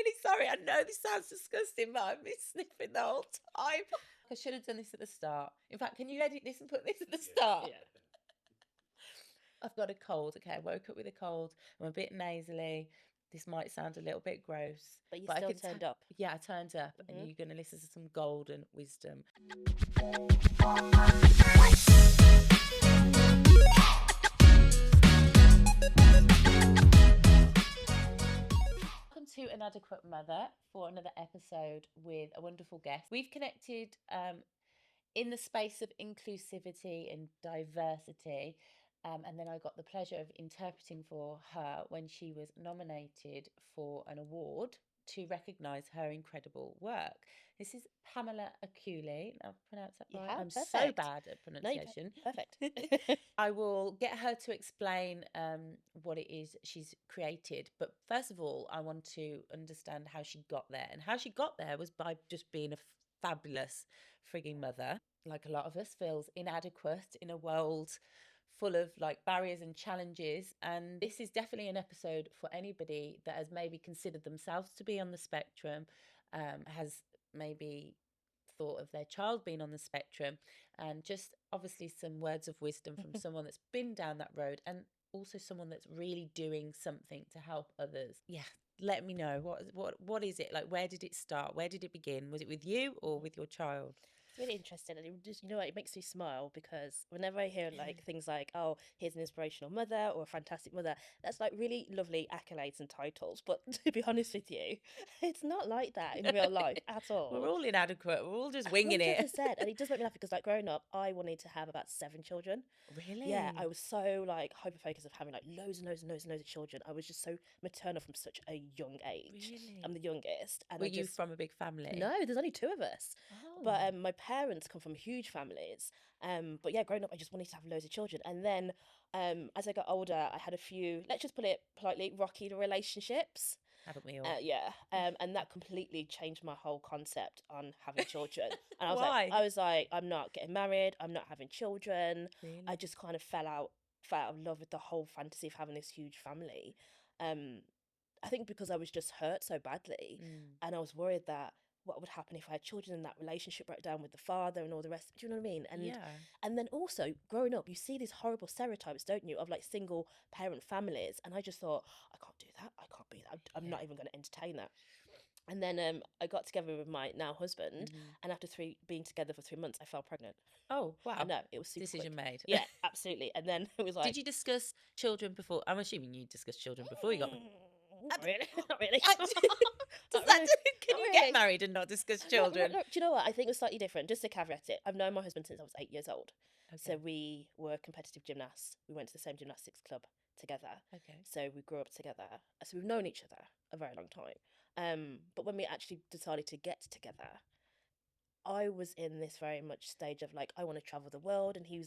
really sorry. I know this sounds disgusting, but I've been sniffing the whole time. I should have done this at the start. In fact, can you edit this and put this at the start? Yeah. I've got a cold. Okay, I woke up with a cold. I'm a bit nasally. This might sound a little bit gross, But you I still can turned up. Yeah, I turned up, and Mhm. you're going to listen to some golden wisdom. Welcome to Inadequate Mother for another episode with a wonderful guest. We've connected in the space of inclusivity and diversity. And then I got the pleasure of interpreting for her when she was nominated for an award to recognise her incredible work. This is Pamela Aculey. I've pronounced that right. I'm Perfect. so bad at pronunciation. No, perfect. I will get her to explain what it is she's created. But first of all, I want to understand how she got there. And how she got there was by just being a fabulous frigging mother. Like a lot of us, feels inadequate in a world full of like barriers and challenges. And this is definitely an episode for anybody that has maybe considered themselves to be on the spectrum, has maybe thought of their child being on the spectrum, and just obviously some words of wisdom from someone that's been down that road, and also someone that's really doing something to help others. Yeah, let me know what is it like? Where did it start? Where did it begin? Was it with you or with your child? It's really interesting, and it just, what, it makes me smile because whenever I hear like things like, "Oh, here's an inspirational mother" or "a fantastic mother," that's like really lovely accolades and titles. But to be honest with you, it's not like that in real life at We're all. all inadequate. We're all just winging it. 100%, and it does make me laugh because, like, growing up, I wanted to have about 7 children. Yeah, Really? I was so like hyper focused of having like loads and loads and loads and loads of children. I was just so maternal from such a young age. Really? I'm the youngest, and Were I you just from a big family? no. There's only 2 of us, Oh. but my parents come from huge families. But yeah, growing up, I just wanted to have loads of children, and then as I got older, I had a few. Let's just put it politely, rocky relationships. Haven't we all? Yeah, and that completely changed my whole concept on having children. And Why? I was like, I'm not getting married. I'm not having children. I Really? just kind of fell out of love with the whole fantasy of having this huge family. Um, I think because I was just hurt so badly, Mm. and I was worried that what would happen if I had children and that relationship broke down with the father and all the rest. Do you know what I mean? Yeah. And then also growing up, you see these horrible stereotypes, don't you, of like single parent families. And I just thought, I can't do that. I can't be that. I'm Yeah. not even going to entertain that. And then I got together with my now husband, Mhm. and after being together for 3 months, I fell pregnant. Oh, I wow. know, it was super Decision quick. made. Yeah, absolutely. And then it was like, Did you discuss children before? I'm assuming you discussed children before you got. Not really, not really. Does Not that? really, Can not you really. get married and not discuss No, children? do you know what? I think it was slightly different. Just to caveat it, I've known my husband since I was 8 years old. So Okay. we were competitive gymnasts. We went to the same gymnastics club together. Okay. So we grew up together. So we've known each other a very long time. But when we actually decided to get together, I was in this very much stage of like, I want to travel the world, and he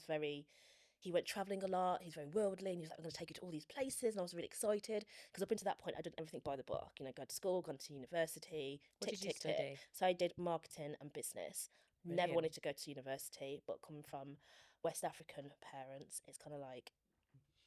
went traveling a lot. He's very worldly, and he was like, I'm going to take you to all these places. And I was really excited because up until that point, I'd done everything by the book. Go to school, gone to university, What tick, did you tick, tick. study? So I did marketing and business. Never Brilliant. wanted to go to university, but coming from West African parents, it's kind of like,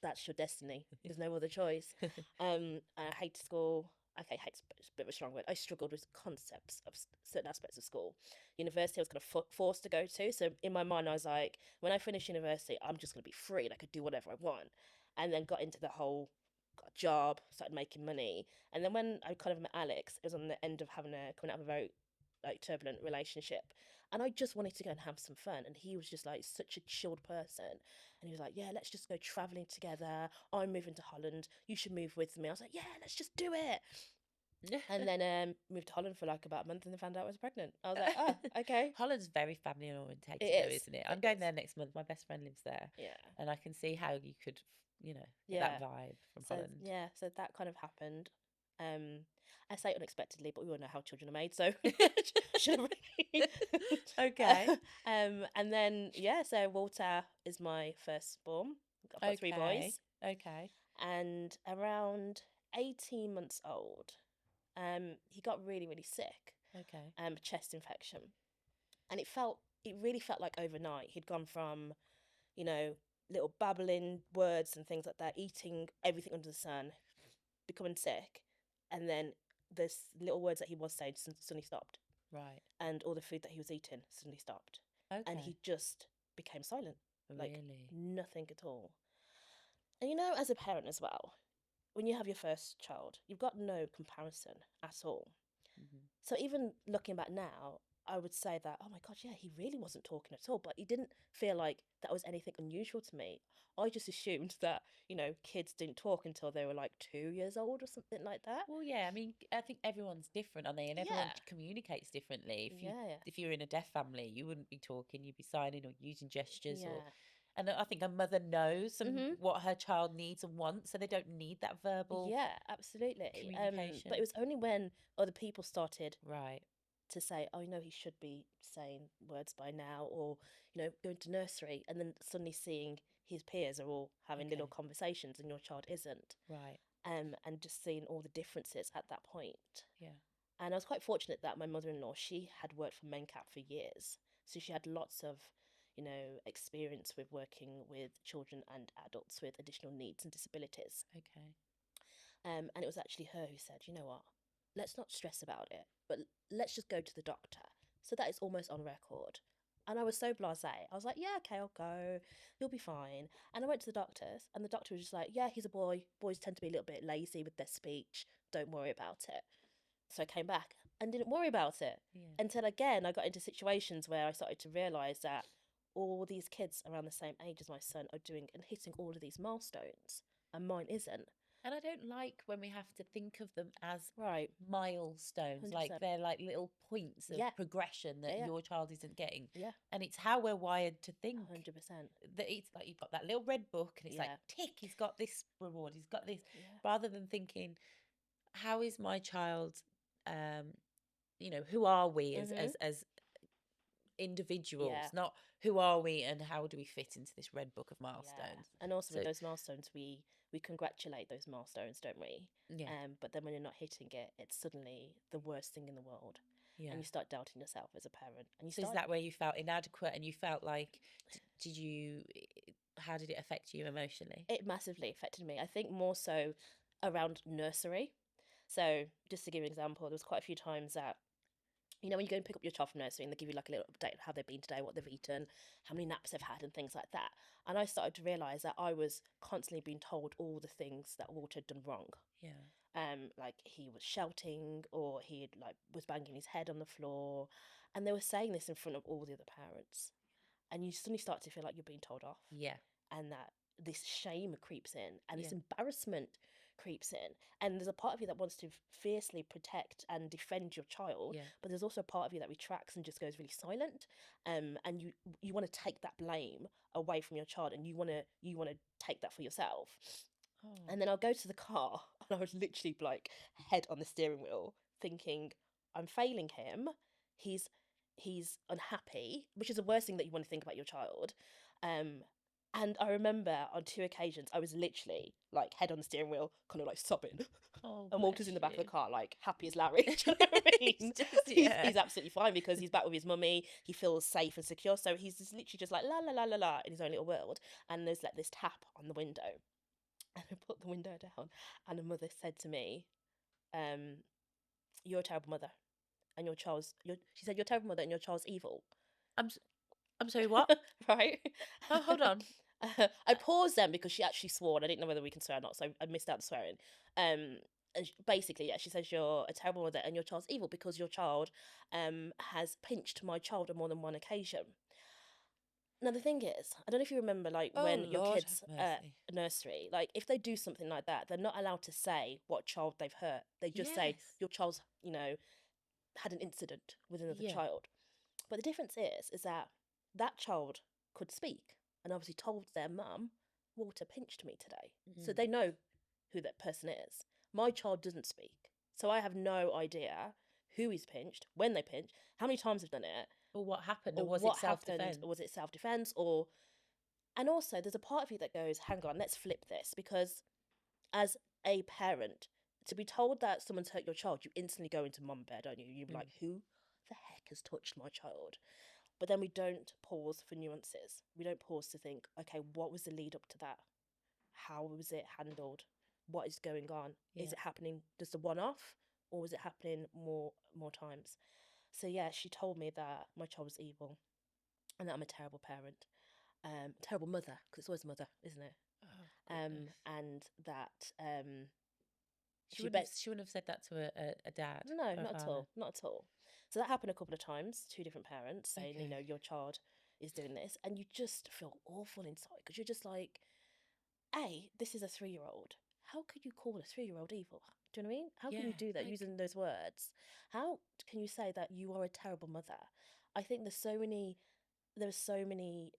that's your destiny. There's no other choice. I hate school. Okay, hate's a bit of a strong word. I struggled with concepts of certain aspects of school. University, I was kind of forced to go to. So in my mind, I was like, when I finish university, I'm just going to be free and I could do whatever I want. And then got into the whole, got a job, started making money. And then when I kind of met Alex, it was on the end of coming out of a very like turbulent relationship, and I just wanted to go and have some fun. And he was just like such a chilled person, and he was like, yeah, let's just go traveling together. I'm moving to Holland, you should move with me. I was like, yeah, let's just do it. And then moved to Holland for like about a month, and then found out I was pregnant. I was like, oh, okay. Holland's very family orientated, It though, is. isn't it? I'm going there next month. My best friend lives there, Yeah. and I can see how you could, get Yeah. that vibe from So Holland. yeah, so that kind of happened. I say unexpectedly, but we all know how children are made, so should have really. Okay. And then yeah, so Walter is my firstborn. I've got 3 boys, Okay. and around 18 months old, he got really, really sick. Okay. Chest infection, and it really felt like overnight he'd gone from, little babbling words and things like that, eating everything under the sun, becoming sick, and then this little words that he was saying suddenly stopped, Right. and all the food that he was eating suddenly stopped, and he Okay. just became silent, like Really? nothing at all. And as a parent as well, when you have your first child, you've got no comparison at all. Mhm. So even looking back now, I would say that, oh my God, yeah, he really wasn't talking at all. But he didn't feel like that was anything unusual to me. I just assumed that, kids didn't talk until they were like 2 years old or something like that. Well, yeah, I mean, I think everyone's different, aren't they? And everyone Yeah. communicates differently. Yeah. If you're in a deaf family, you wouldn't be talking, you'd be signing or using gestures or Yeah. and I think a mother knows Mm-hmm. what her child needs and wants, so they don't need that verbal Yeah, absolutely. But communication. it was only when other people started Right. to say, oh, he should be saying words by now, or, going to nursery, and then suddenly seeing his peers are all having little Okay. conversations and your child isn't. Right. And just seeing all the differences at that point. Yeah. And I was quite fortunate that my mother-in-law, she had worked for MenCap for years. So she had lots of, experience with working with children and adults with additional needs and disabilities. Okay. And it was actually her who said, you know what, let's not stress about it, but let's just go to the doctor. So that is almost on record. And I was so blasé. I was like, yeah, okay, I'll go. You'll be fine. And I went to the doctors, and the doctor was just like, yeah, he's a boy. Boys tend to be a little bit lazy with their speech. Don't worry about it. So I came back and didn't worry about it Yeah. until again I got into situations where I started to realise that all these kids around the same age as my son are doing and hitting all of these milestones, and mine isn't. And I don't like when we have to think of them as Right. milestones, like 100%. they're like little points of Yeah. progression that Yeah. your child isn't getting. Yeah. And it's how we're wired to think 100%. that it's like you've got that little red book and it's like, Yeah. tick, he's got this reward, he's got this, Yeah. rather than thinking, how is my child, who are we Mhm. as individuals, Yeah. not who are we and how do we fit into this red book of Yeah. milestones. And also So with those milestones, we congratulate those milestones, don't we? yeah, But then when you're not hitting it, it's suddenly the worst thing in the world, yeah. and you start doubting yourself as a parent, and you So is start. that where you felt inadequate and you felt like, did you, how did it affect you emotionally? It massively affected me. I think more so around nursery. So just to give you an example, there was quite a few times that when you go and pick up your child from nursery and they give you like a little update on how they've been today, what they've eaten, how many naps they've had, and things like that. And I started to realise that I was constantly being told all the things that Walter had done wrong. Yeah. Like he was shouting, or he was banging his head on the floor, and they were saying this in front of all the other parents. And you suddenly start to feel like you're being told off. Yeah. And that this shame creeps in, and this Yeah. embarrassment creeps in, and there's a part of you that wants to fiercely protect and defend your child, Yeah. but there's also a part of you that retracts and just goes really silent, and you want to take that blame away from your child, and you want to take that for yourself. Oh. And then I'll go to the car and I was literally like head on the steering wheel thinking, I'm failing him, he's unhappy, which is the worst thing that you want to think about your child. And I remember on 2 occasions I was literally like head on the steering wheel, kind of like sobbing. Oh, And Walter's in the back of bless the car, like happy as Larry. Do you know what I mean? He's absolutely fine because he's back with his mummy. He feels safe and secure. So he's just literally just like la la la la la in his own little world. And there's like this tap on the window. And I put the window down, and a mother said to me, "You're a terrible mother, and your child's." She said, "You're a terrible mother, and your child's evil." I'm sorry, what? Right? Oh, hold on. I paused then because she actually swore, and I didn't know whether we can swear or not, so I missed out the swearing. And basically, yeah, she says you're a terrible mother, and your child's evil because your child has pinched my child on more than one occasion. Now the thing is, I don't know if you remember, like Oh, when your Lord kids have at mercy. nursery, like if they do something like that, they're not allowed to say what child they've hurt. They just say Yes. your child's, had an incident with another Yeah. child. But the difference is that that child could speak and obviously told their mum, Walter pinched me today. So they know who that person is. My child doesn't speak. So I have no idea who he's pinched, when they pinched, how many times they've done it, Or what happened, or or was what it happened, self-defense? or was it self-defense, and also there's a part of you that goes, hang on, let's flip this, because as a parent, to be told that someone's hurt your child, you instantly go into mum bear, don't you? You're like, who the heck has touched my child? But then we don't pause for nuances. We don't pause to think, okay, what was the lead up to that? How was it handled? What is going on? Yeah. Is it happening just a one-off? or was it happening more times? So yeah, she told me that my child was evil, and that I'm a terrible parent, terrible mother, because it's always mother, isn't it? Oh, goodness. And that She wouldn't have said that to a dad no, or a not at father. all, not at all. So that happened a couple of times, two different parents saying, you Okay. know, your child is doing this, and you just feel awful inside because you're just like, this is a 3-year-old. How could you call a 3-year-old evil? Do you know what I mean? How can Yeah, you do that like, using those words? How can you say that you are a terrible mother? I think there are so many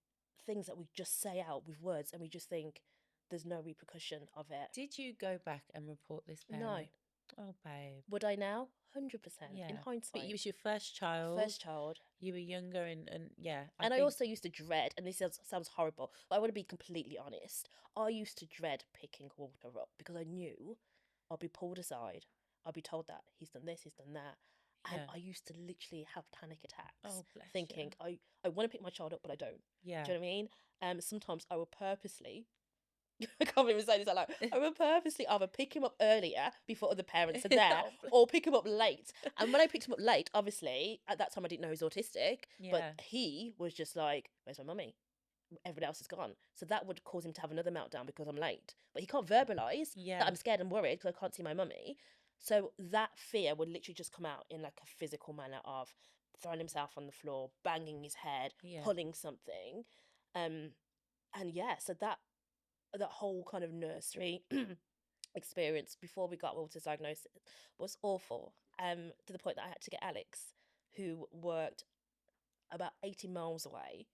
things that we just say out with words, and we just think there's no repercussion of it. did you go back and report this No. parent? Oh, babe. Would I now? 100% in Yeah. But it hindsight. was your first child. First child. You were younger, and yeah, I And I think, also used to dread, and this sounds horrible, but I want to be completely honest. I used to dread picking Walter up because I knew I'll be pulled aside. I'll be told that he's done this, he's done that. And yeah. I used to literally have panic attacks Oh, bless thinking, you. I want to pick my child up, but I don't. Yeah. Do you know what I mean? Sometimes I will purposely, I can't even say this out loud, I will purposely either pick him up earlier before other parents are there Oh, or pick him up late. And when I picked him up late, obviously, at that time I didn't know he was autistic, but yeah. he was just like, where's my mummy? Everybody else is gone. So that would cause him to have another meltdown because I'm late. But he can't verbalise Yeah. that I'm scared and worried because I can't see my mummy. So that fear would literally just come out in like a physical manner of throwing himself on the floor, banging his head, Yeah. pulling something. And yeah, so that whole kind of nursery experience before we got Walter's diagnosis was awful. To the point that I had to get Alex, who worked about 80 miles away,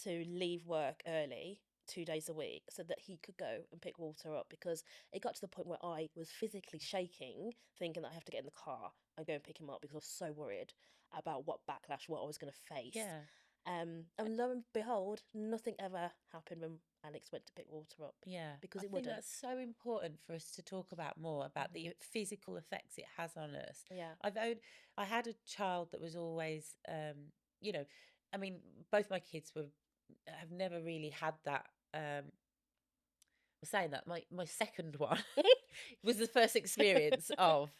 to leave work early 2 days a week so that he could go and pick Walter up, because it got to the point where I was physically shaking, thinking that I have to get in the car and go and pick him up because I was so worried about what I was going to face. Yeah. And lo and behold, nothing ever happened when Alex went to pick Walter up. Yeah, Because I it think wouldn't. that's so important for us to talk about more about the physical effects it has on us. Yeah. I had a child that was always, you know, I mean, both my kids have never really had that. I'm saying that my second one was the first experience of,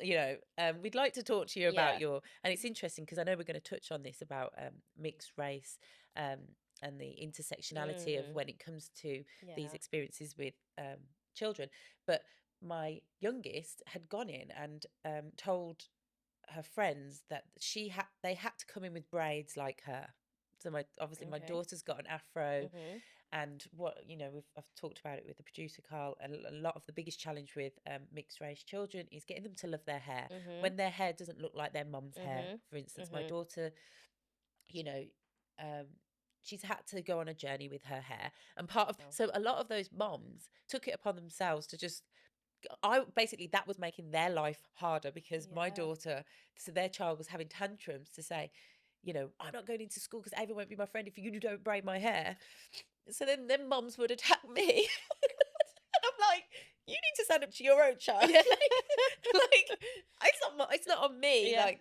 we'd like to talk to you about Yeah. and it's interesting because I know we're going to touch on this about mixed race, um, and the intersectionality of when it comes to these Yeah. experiences with children. But my youngest had gone in and told her friends that they had to come in with braids like her. So my Okay. daughter's got an afro, Mhm. and I've talked about it with the producer Carl. A lot of the biggest challenge with mixed race children is getting them to love their hair Mhm. when their hair doesn't look like their mum's hair. Mhm. For instance, my Mhm. daughter, you know, um, she's had to go on a journey with her hair, and Oh. so a lot of those moms took it upon themselves to just. I basically that was making their life harder because my Yeah. daughter, so their child was having tantrums to say, I'm not going into school because Ava won't be my friend if you don't braid my hair. So then mums would attack me. And I'm like, you need to stand up to your own child. Yeah. like it's not on me. Yeah.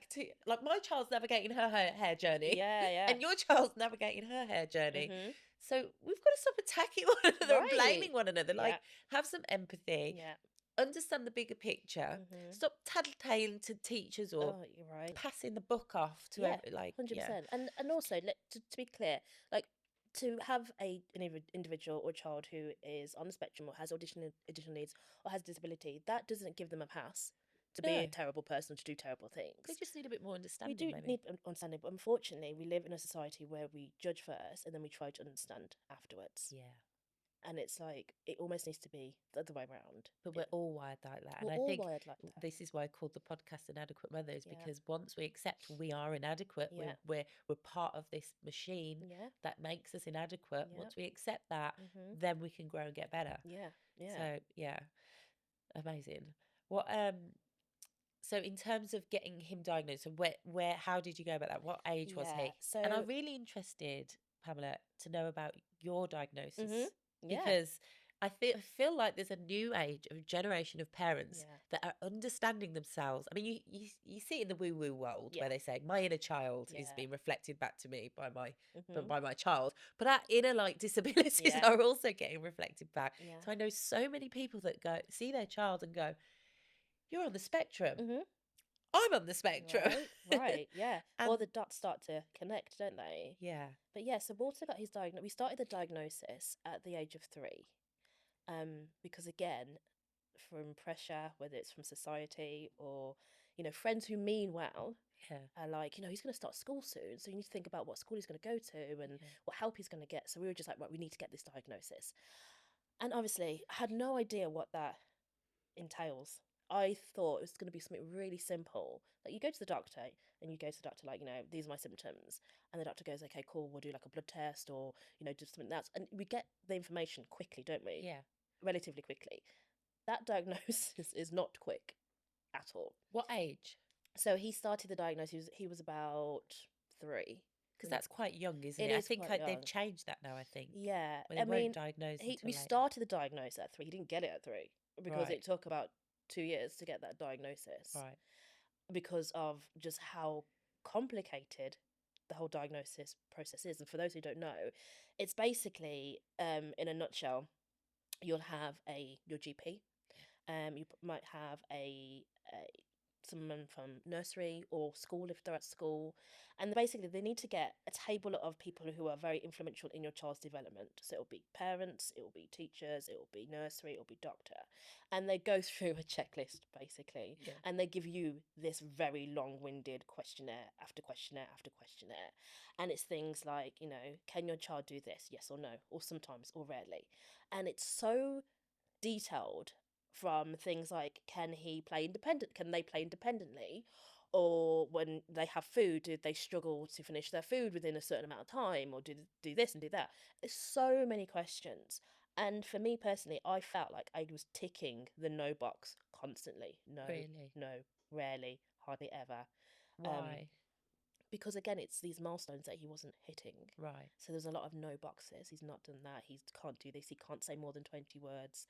Like my child's navigating her hair journey, Yeah. Yeah. and your child's navigating her hair journey. Mhm. So we've got to stop attacking one another and Right. blaming one another. Yeah. Like, have some empathy, Yeah. understand the bigger picture. Mhm. Stop tattletaling to teachers or Oh, you're right. passing the buck off to Yeah. like, yeah, 100%. And also, to be clear, like, to have an individual or child who is on the spectrum or has additional needs or has disability, that doesn't give them a pass to be a no, terrible person, to do terrible they things. just need a bit more We understanding, do maybe. need understanding, but unfortunately, we live in a society where we judge first and then we try to understand afterwards. Yeah. And it's like, it almost needs to be the other way around. But we're all wired like that. We're And I all think wired like that. this is why I called the podcast Inadequate Mothers, Yeah. because once we accept we are inadequate, Yeah. we're part of this machine Yeah. that makes us inadequate. Yeah. Once we accept that, Mhm. then we can grow and get better. Yeah. Yeah. So yeah, amazing. What so in terms of getting him diagnosed, so where how did you go about that? What age was Yeah. he? So. And I'm really interested, Pamela, to know about your diagnosis, Yeah. because I feel like there's a new age, a generation of parents Yeah. that are understanding themselves. I mean, you see it in the woo woo world Yeah. where they say my inner child is Yeah. being reflected back to me by Mhm. by my child, but our inner like disabilities Yeah. are also getting reflected back. Yeah. So I know so many people that go see their child and go, You're on the spectrum. Mm-hmm. I'm on the spectrum. Right, yeah. Or And the dots start to connect, don't they? yeah, But yeah, so Walter got his diagnosis. We started the diagnosis at the age of 3, because again, from pressure, whether it's from society or friends who mean well, yeah, are like, he's going to start school soon, so you need to think about what school he's going to go to and yeah. what help he's going to get. So we were just like, right, we need to get this diagnosis, and obviously I had no idea what that entails. I thought it was going to be something really simple. Like you go to the doctor and you go to the doctor like, these are my symptoms. And the doctor goes, okay, cool, we'll do like a blood test or, do something else. And we get the information quickly, don't we? Yeah. Relatively quickly. That diagnosis is not quick at all. What age? So he started the diagnosis, he was about 3. Because that's quite young, isn't It it? I is think quite they've young. changed that now, I think. Yeah. Where they won't diagnose until We later. started the diagnosis at 3. He didn't get it at 3 because Right. it took about 2 years to get that diagnosis. Right. Because of just how complicated the whole diagnosis process is. And for those who don't know, it's basically, in a nutshell, you'll have your GP. You might have someone from nursery or school if they're at school, and basically they need to get a table of people who are very influential in your child's development. So it'll be parents, it will be teachers, it will be nursery, it will be doctor, and they go through a checklist basically, Yeah. and they give you this very long-winded questionnaire after questionnaire after questionnaire, and it's things like, can your child do this, yes or no, or sometimes or rarely, and it's so detailed, from things like, can they play independently, or when they have food, do they struggle to finish their food within a certain amount of time, or do this and do that. There's so many questions, and for me personally, I felt like I was ticking the no box constantly. No, Really? no, rarely, hardly ever. Why? Because again, it's these milestones that he wasn't hitting. Right. So there's a lot of no boxes. He's not done that. He can't do this. He can't say more than 20 words.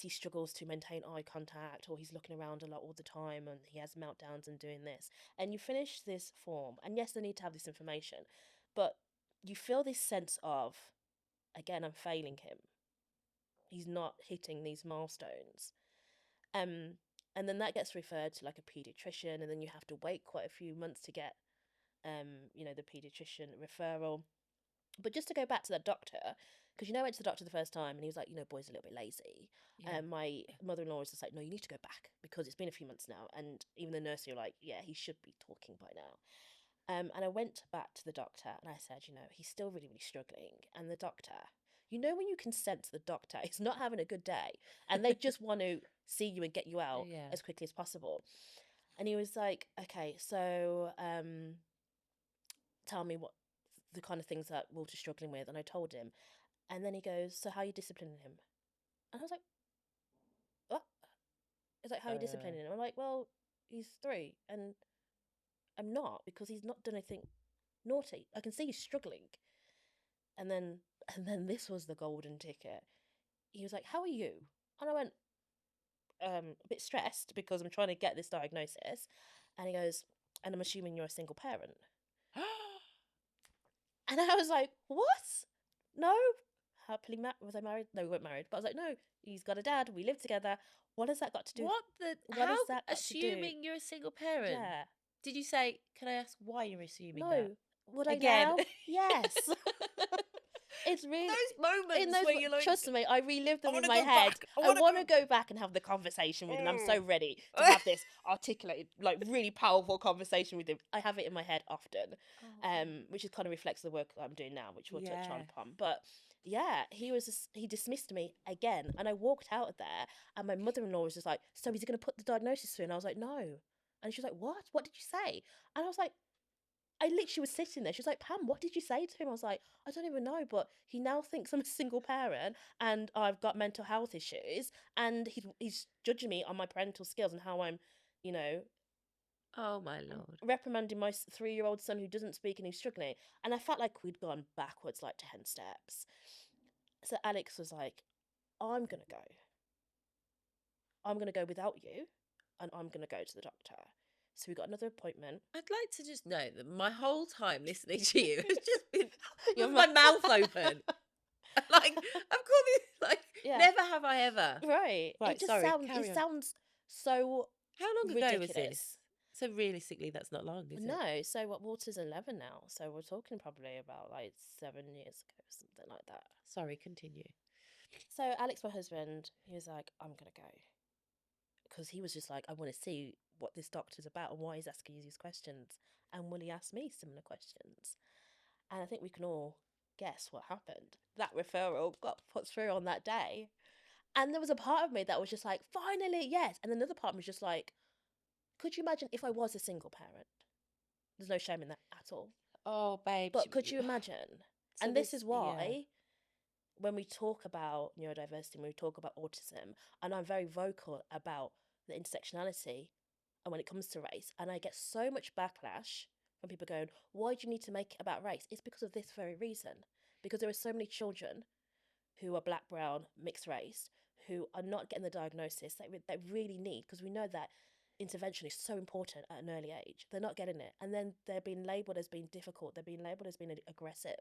He struggles to maintain eye contact, or he's looking around a lot all the time, and he has meltdowns and doing this. And you finish this form, and yes, they need to have this information, but you feel this sense of, again, I'm failing him. He's not hitting these milestones. And then that gets referred to like a pediatrician, and then you have to wait quite a few months to get, the pediatrician referral. But just to go back to that doctor, because I went to the doctor the first time and he was like, boy's a little bit lazy. Yeah. My mother-in-law was just like, no, you need to go back because it's been a few months now. And even the nursery were like, yeah, he should be talking by now. And I went back to the doctor and I said, he's still really, really struggling. And the doctor, when you can sense the doctor is not having a good day and they just want to see you and get you out Yeah. as quickly as possible. And he was like, okay, so tell me what the kind of things that Walter's struggling with. And I told him. And then he goes, so how are you disciplining him? And I was like, what? It's like, how are you disciplining him? I'm like, well, he's 3 and I'm not, because he's not done anything naughty. I can see he's struggling. And then this was the golden ticket. He was like, how are you? And I went, a bit stressed because I'm trying to get this diagnosis. And he goes, and I'm assuming you're a single parent. And I was like, what? No. Happily was I married? No, we weren't married. But I was like, no, he's got a dad. We live together. What has that got to do? What has how, that got to do? assuming you're a single parent? Yeah. Did you say, can I ask why you're assuming No. that? Would I Again? now? Yes. It's really those moments where you're like, trust me, I relive them in wanna my go head. back. I want to go back and have the conversation with him. I'm so ready to have this articulated, like really powerful conversation with him. I have it in my head often, which is kind of reflects the work that I'm doing now, which we'll touch on. But yeah, he dismissed me again, and I walked out of there, and my mother-in-law was just like, "So is he going to put the diagnosis through?" And I was like, "No," and she was like, "What? What did you say?" And I was like, I literally was sitting there. She was like, Pam, what did you say to him? I was like, I don't even know, but he now thinks I'm a single parent and I've got mental health issues, and he's judging me on my parental skills and how I'm, oh my Lord, reprimanding my 3-year-old son who doesn't speak and he's struggling. And I felt like we'd gone backwards like 10 steps. So Alex was like, I'm going to go. I'm going to go without you, and I'm going to go to the doctor. So we got another appointment. I'd like to just know that my whole time listening to you has just been with my mouth open. Like, of course, like, Yeah. never have I ever. Right. Right, It just sorry, sounds, it carry on. sounds so How long ago was this? ridiculous. So realistically, that's not long, is it? No, so what, Walter's 11 now, so we're talking probably about like 7 years ago, something like that. Sorry, continue. So Alex, my husband, he was like, I'm gonna go. Because he was just like, I want to see what this doctor's about and why he's asking you these questions. And will he ask me similar questions? And I think we can all guess what happened. That referral got put through on that day. And there was a part of me that was just like, finally, yes. And another part was just like, could you imagine if I was a single parent? There's no shame in that at all. Oh, babe. But could you imagine? So And this this, is yeah, why when we talk about neurodiversity, when we talk about autism, and I'm very vocal about the intersectionality and when it comes to race, and I get so much backlash from people going, why do you need to make it about race? It's because of this very reason. Because there are so many children who are black, brown, mixed race, who are not getting the diagnosis that they really need, because we know that intervention is so important at an early age. They're not getting it. And then they're being labelled as being difficult, they're being labelled as being aggressive.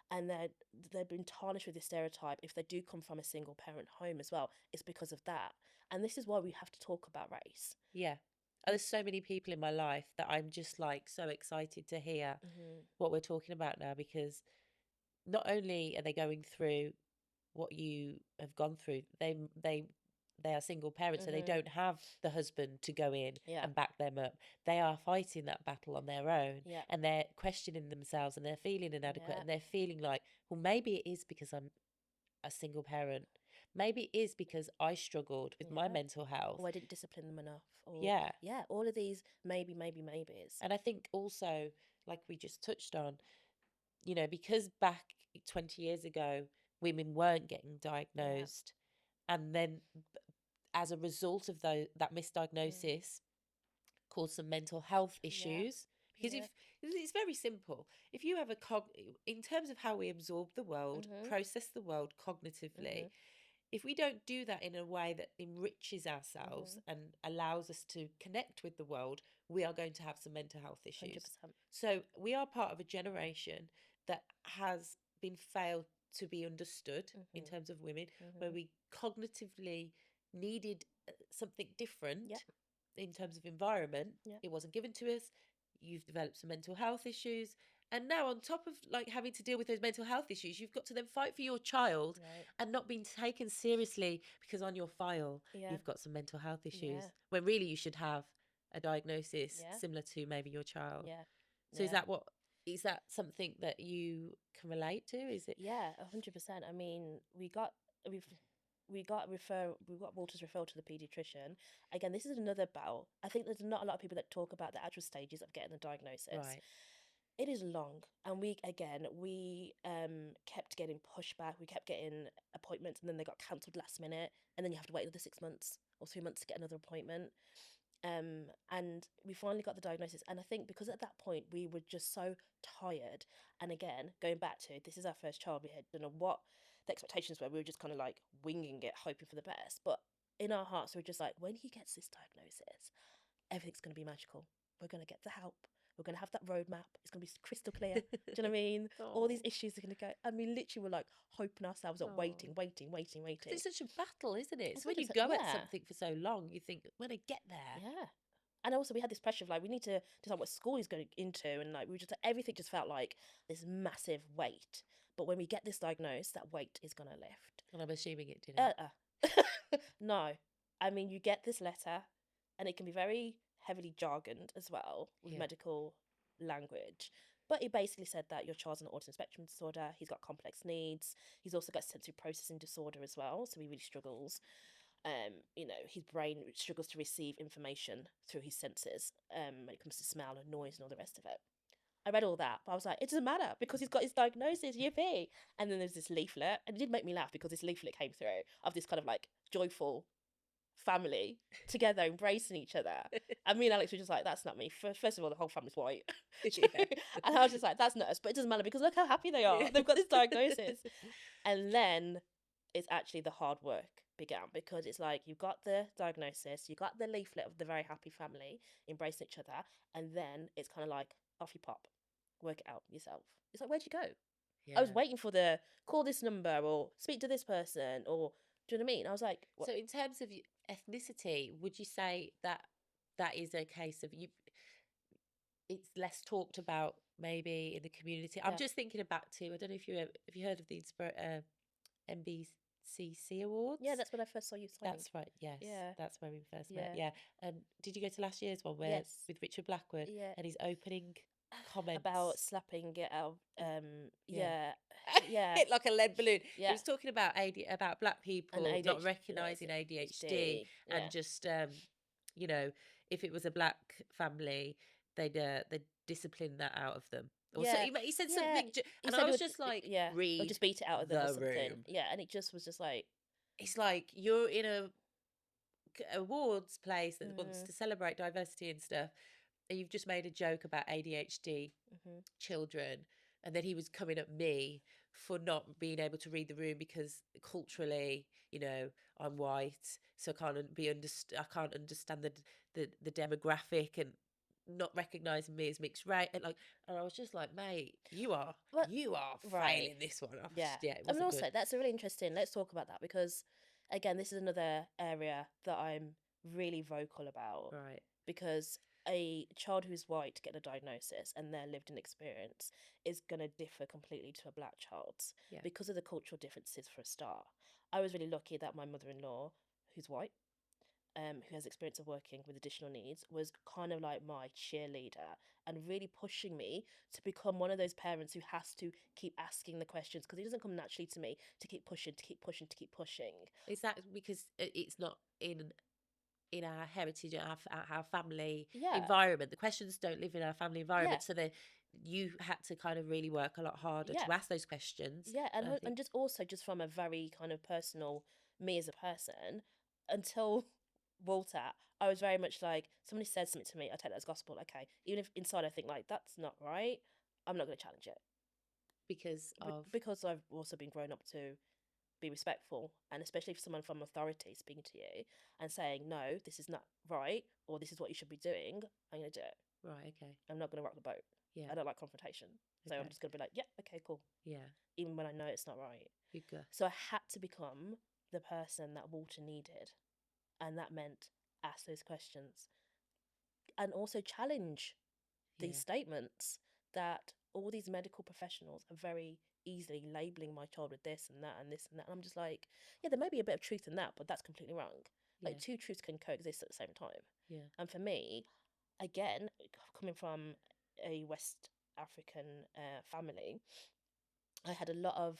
And they've been tarnished with this stereotype. If they do come from a single parent home as well, it's because of that. And this is why we have to talk about race. yeah. There's so many people in my life that I'm just like so excited to hear Mm-hmm. what we're talking about now, because not only are they going through what you have gone through, they are single parents, so they Mm-hmm. don't have the husband to go in Yeah. and back them up. They are fighting that battle on their own, Yeah. and they're questioning themselves, and they're feeling inadequate, Yeah. and they're feeling like, well, maybe it is because I'm a single parent. Maybe it is because I struggled with my Yeah. mental health. Or I didn't discipline them enough. Or Yeah. yeah, all of these maybes. And I think also, like we just touched on, because back 20 years ago, women weren't getting Yeah. diagnosed. And then as a result of that Mm. misdiagnosis, caused some mental health Yeah. issues. Because Yeah. if it's very simple, if you have in terms of how we absorb the world, Mhm. process the world cognitively, Mhm. if we don't do that in a way that enriches ourselves Mhm. and allows us to connect with the world, we are going to have some mental health issues. 100%. So we are part of a generation that has been failed to be understood in Mhm. terms of women, where Mhm. we cognitively needed something Yeah. different in terms of environment. Yeah. It wasn't given to us. You've developed some mental health issues. And now, on top of like having to deal with those mental health issues, you've got to then fight for your child Right. and not being taken seriously because on your file Yeah. you've got some mental health issues, Yeah. when really you should have a diagnosis Yeah. similar to maybe your child. Yeah. So Yeah. is that something that you can relate to? Is it? Yeah. 100%. I mean, we've we got Walter's referral to the pediatrician. Again, this is another battle. I think there's not a lot of people that talk about the actual stages of getting the diagnosis. Right. It is long, and we kept getting pushback. We kept getting appointments, and then they got cancelled last minute, and then you have to wait another 6 months or 3 months to get another appointment. And we finally got the diagnosis, and I think because at that point we were just so tired. And again, going back to this is our first child, we had don't know what the expectations were. We were just kind of like winging it, hoping for the best. But in our hearts, we were just like, when he gets this diagnosis, everything's going to be magical. We're going to get the help. We're going to have that roadmap. It's going to be crystal clear. Do you know what I mean? All these Oh, issues are going to go. And we literally were like hoping ourselves up, oh. waiting. Because it's such a battle, isn't it? So when you 100%. go at Yeah. something for so long, you think, when I get there. Yeah. And also, we had this pressure of like, we need to decide what school he's going into. And like, we just, everything just felt like this massive weight. But when we get this diagnosed, that weight is going to lift. And I'm assuming it didn't. No. I mean, you get this letter, and it can be very heavily jargoned as well with Yeah. medical language. But it basically said that your child's an autism spectrum disorder. He's got complex needs. He's also got sensory processing disorder as well. So he really struggles. His brain struggles to receive information through his senses when it comes to smell and noise and all the rest of it. I read all that, but I was like, it doesn't matter because he's got his diagnosis, yippee. And then there's this leaflet, and it did make me laugh because this leaflet came through of this kind of like joyful family together embracing each other. And me and Alex were just like, that's not me. First of all, the whole family's white. Yeah. And I was just like, that's not us. But it doesn't matter because look how happy they are. They've got this diagnosis. And then it's actually the hard work began because it's like you got the diagnosis, you got the leaflet of the very happy family embracing each other, and then it's kind of like off you pop, work it out yourself. It's like, where'd you go? I was Yeah. waiting for the call this number or speak to this person, or do you know what I mean? I was like, what? So in terms of ethnicity, would you say that that is a case of you? It's less talked about maybe in the community. I'm Yeah. just thinking back to, I don't know if you heard of the NBCC Awards. Yeah, that's when I first saw you signing. That's right. Yes, Yeah. that's where we first met. Yeah. Yeah. And did you go to last year's one where Yes. with Richard Blackwood Yeah. and his opening comments About slapping it out. Yeah. Yeah. Yeah. Hit like a lead balloon. He Yeah. was talking about about black And people not ADHD. recognizing ADHD Yeah. and just you know, if it was a black family, they'd discipline that out of them. Or so Yeah. he said Yeah. something, He and said I it was would, just like, yeah, or read just beat it out of them or the something. room. Yeah, and it just was just like, It's like you're in a awards place that wants mm-hmm. to celebrate diversity and stuff, and you've just made a joke about ADHD Mm-hmm. children, and then he was coming at me for not being able to read the room because culturally, I'm white, so I can't understand the demographic, and not recognizing me as mixed race, and I was just like, mate, you are Right. failing this one. Yeah. Yeah, it I mean, wasn't also, good. that's a really interesting. Let's talk about that because, again, this is another area that I'm really vocal about Right. because a child who's white getting a diagnosis and their lived in experience is going to differ completely to a black child's Yeah. because of the cultural differences for a start. I was really lucky that my mother-in-law, who's white, who has experience of working with additional needs, was kind of like my cheerleader and really pushing me to become one of those parents who has to keep asking the questions because it doesn't come naturally to me to keep pushing, to keep pushing, to keep pushing. Is that because it's not in our heritage, our family environment? The questions don't live in our family environment, so then you had to kind of really work a lot harder to ask those questions. Yeah, and just also just from a very kind of personal me as a person, until Walter, I was very much like, somebody says something to me, I take that as gospel. Okay, even if inside I think like that's not right, I'm not going to challenge it because I've also been grown up to be respectful, and especially for someone from authority speaking to you and saying no, this is not right, or this is what you should be doing, I'm going to do it. Right. Okay. I'm not going to rock the boat. Yeah. I don't like confrontation, so I'm just going to be like, yeah, okay, cool. Yeah. Even when I know it's not right. Good. So I had to become the person that Walter needed, and that meant ask those questions and also challenge these statements that all these medical professionals are very easily labeling my child with this and that and this and that. And I'm just like, yeah, there may be a bit of truth in that, but that's completely wrong. Like two truths can coexist at the same time. Yeah. And for me, again, coming from a West African family, I had a lot of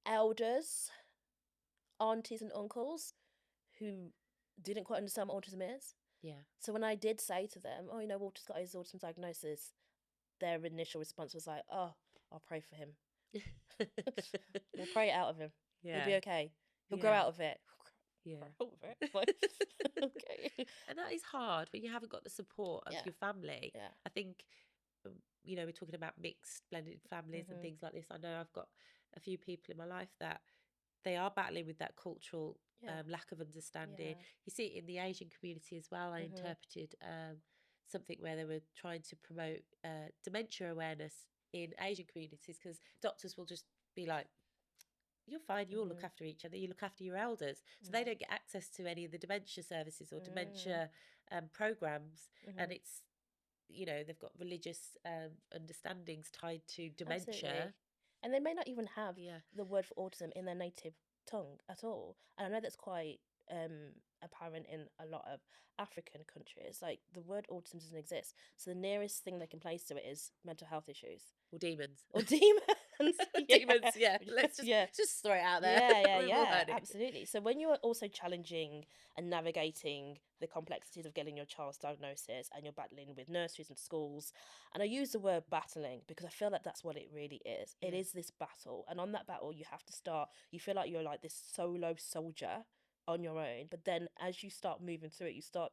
elders, aunties and uncles who didn't quite understand what autism is. Yeah. So when I did say to them, oh, Walter's got his autism diagnosis, their initial response was like, oh, I'll pray for him. We'll pray it out of him. Yeah. He'll be okay. He'll grow out of it. Yeah. Grow out of it? Okay. And that is hard when you haven't got the support of your family. Yeah. I think, we're talking about mixed, blended families and things like this. I know I've got a few people in my life that they are battling with that cultural lack of understanding. Yeah. You see it in the Asian community as well. I interpreted something where they were trying to promote dementia awareness in Asian communities, because doctors will just be like, you're fine, you all look after each other, you look after your elders. So they don't get access to any of the dementia services or dementia programs. And it's, they've got religious understandings tied to dementia. Absolutely. And they may not even have the word for autism in their native tongue at all. And I know that's quite apparent in a lot of African countries. Like, the word autism doesn't exist. So the nearest thing they can place to it is mental health issues. Or demons. Or demons. Demons, yeah. Let's just throw it out there. Yeah, absolutely. So when you are also challenging and navigating the complexities of getting your child's diagnosis, and you're battling with nurseries and schools, and I use the word battling because I feel like that's what it really is. It is this battle, and on that battle you have to start, you feel like you're like this solo soldier on your own, but then as you start moving through it, you start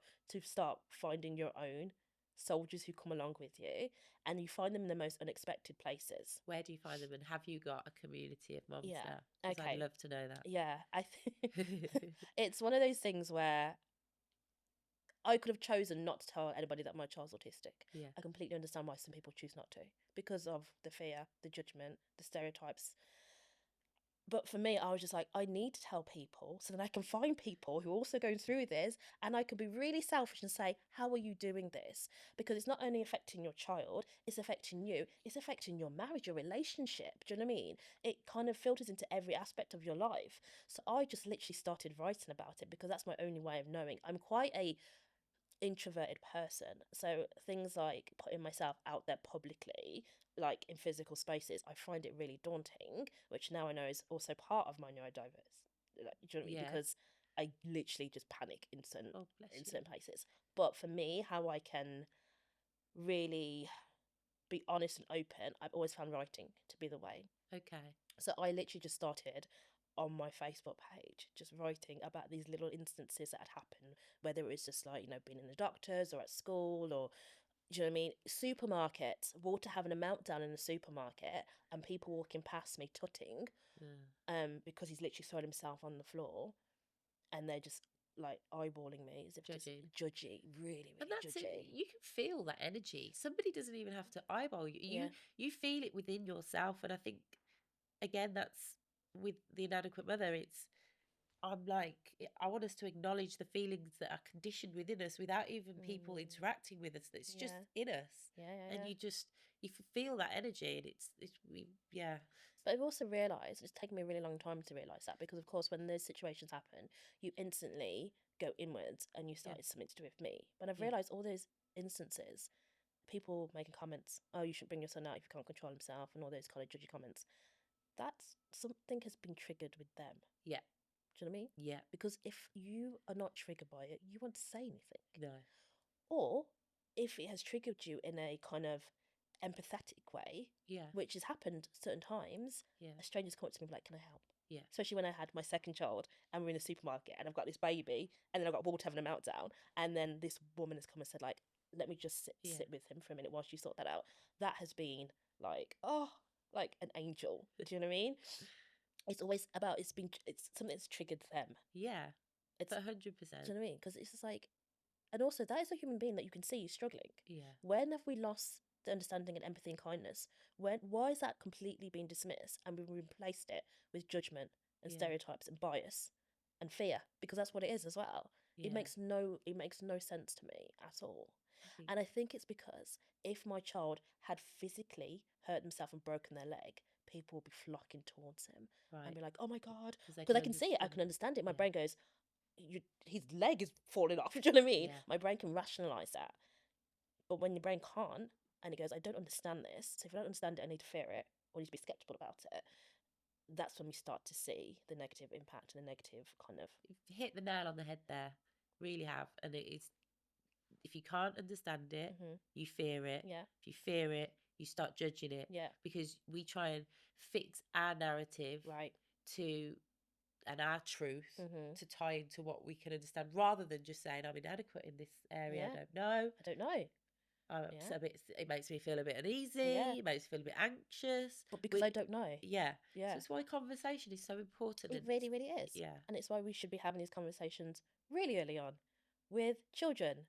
finding your own soldiers who come along with you, and you find them in the most unexpected places. Where do you find them, and have you got a community of mums now? Okay. I'd love to know that. Yeah, I think it's one of those things where I could have chosen not to tell anybody that my child's autistic. Yeah. I completely understand why some people choose not to, because of the fear, the judgment, the stereotypes. But for me, I was just like, I need to tell people so that I can find people who are also going through this, and I could be really selfish and say, how are you doing this? Because it's not only affecting your child, it's affecting you, it's affecting your marriage, your relationship. Do you know what I mean? It kind of filters into every aspect of your life. So I just literally started writing about it because that's my only way of knowing. I'm quite a introverted person, so things like putting myself out there publicly, like in physical spaces, I find it really daunting, which now I know is also part of my neurodiverse, like, do you know what I mean? Yeah. Because I literally just panic Oh, bless in you. certain places. But for me, how I can really be honest and open, I've always found writing to be the way. Okay. So I literally just started on my Facebook page, just writing about these little instances that had happened, whether it was just like, being in the doctors or at school, or, do you know what I mean? Supermarkets, Walter having a meltdown in the supermarket and people walking past me tutting, because he's literally thrown himself on the floor, and they're just like eyeballing me as if just Judging. judgy, really, And really that's it. judgy. You can feel that energy. Somebody doesn't even have to eyeball you. You Yeah. you feel it within yourself. And I think again, that's with the inadequate mother. I'm like, I want us to acknowledge the feelings that are conditioned within us without even people Mm, interacting with us. It's just yeah. in us, Yeah, yeah, and yeah. you feel that energy, and yeah, But I've also realised, it's taken me a really long time to realise that, because of course when those situations happen, you instantly go inwards and you yeah, start, it's something to do with me. But I've yeah, realised all those instances, people making comments, oh, you should bring your son out if you can't control himself, and all those kind of judgy comments, that's something has been triggered with them. yeah, Do you know what I mean? yeah. Because if you are not triggered by it, you won't say anything. No, Or if it has triggered you in a kind of empathetic way, yeah, which has happened certain times, yeah, a stranger's come up to me like, can I help? yeah, Especially when I had my second child and we're in a supermarket and I've got this baby, and then I've got Walt having a meltdown, and then this woman has come and said, like, let me just yeah. sit with him for a minute whilst you sort that out. That has been like, oh, like an angel. Do you know what I mean? It's always about, it's something that's triggered them. Yeah, It's, but do 100%. you know what I mean? Because it's just like, and also, that is a human being that you can see is struggling. Yeah, When have we lost the understanding and empathy and kindness? Why is that completely been dismissed and we've replaced it with judgment and yeah, stereotypes and bias and fear? Because that's what it is as well. yeah. It makes no sense to me at all. I think And I think it's because if my child had physically hurt himself and broken their leg, people would be flocking towards him and right be like, "Oh my god," because they because can I can see it, I understand. can understand it. My Yeah, brain goes, his leg is falling off. Do you know what I mean? yeah. My brain can rationalize that. But when your brain can't, and it goes, I don't understand this. So if I don't understand it, I need to fear it or need to be skeptical about it. That's when we start to see the negative impact and the negative kind of. You've hit the nail on the head there. Really have, and it is. If you can't understand it, Hmm. you fear it. Yeah, If you fear it, you start judging it yeah, because we try and fix our narrative right. to and our truth Hmm. to tie into what we can understand rather than just saying I'm inadequate in this area. I Yeah, don't know. I don't know. I'm Yeah, upset a bit. It makes me feel a bit yeah. uneasy. It makes me feel a bit anxious. But because We, I don't know. yeah. So Yeah, it's why conversation is so important. it And really, really is. yeah. And it's why we should be having these conversations really early on with children.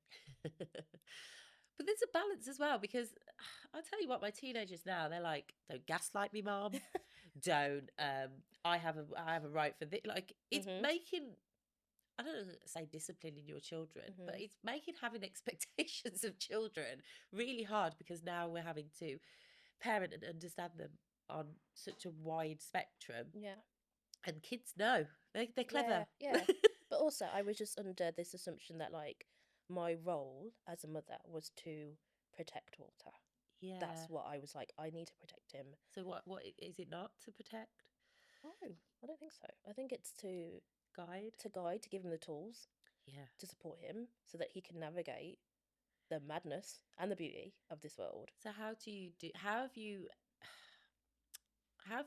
But there's a balance as well because I'll tell you what, my teenagers now, they're like, don't gaslight me, mom. Don't I have a right for this. Like it's Hmm. making I don't know say disciplining your children, but Hmm. it's making having expectations of children really hard because now we're having to parent and understand them on such a wide spectrum. Yeah. And kids know. They're Yeah, clever. yeah. But also, I was just under this assumption that, like, my role as a mother was to protect Walter. Yeah. That's what I was like, I need to protect him. So what is it not to protect? No, I don't think so. I think it's Guide? to guide, to give him the tools, Yeah. to support him so that he can navigate the madness and the beauty of this world. So how have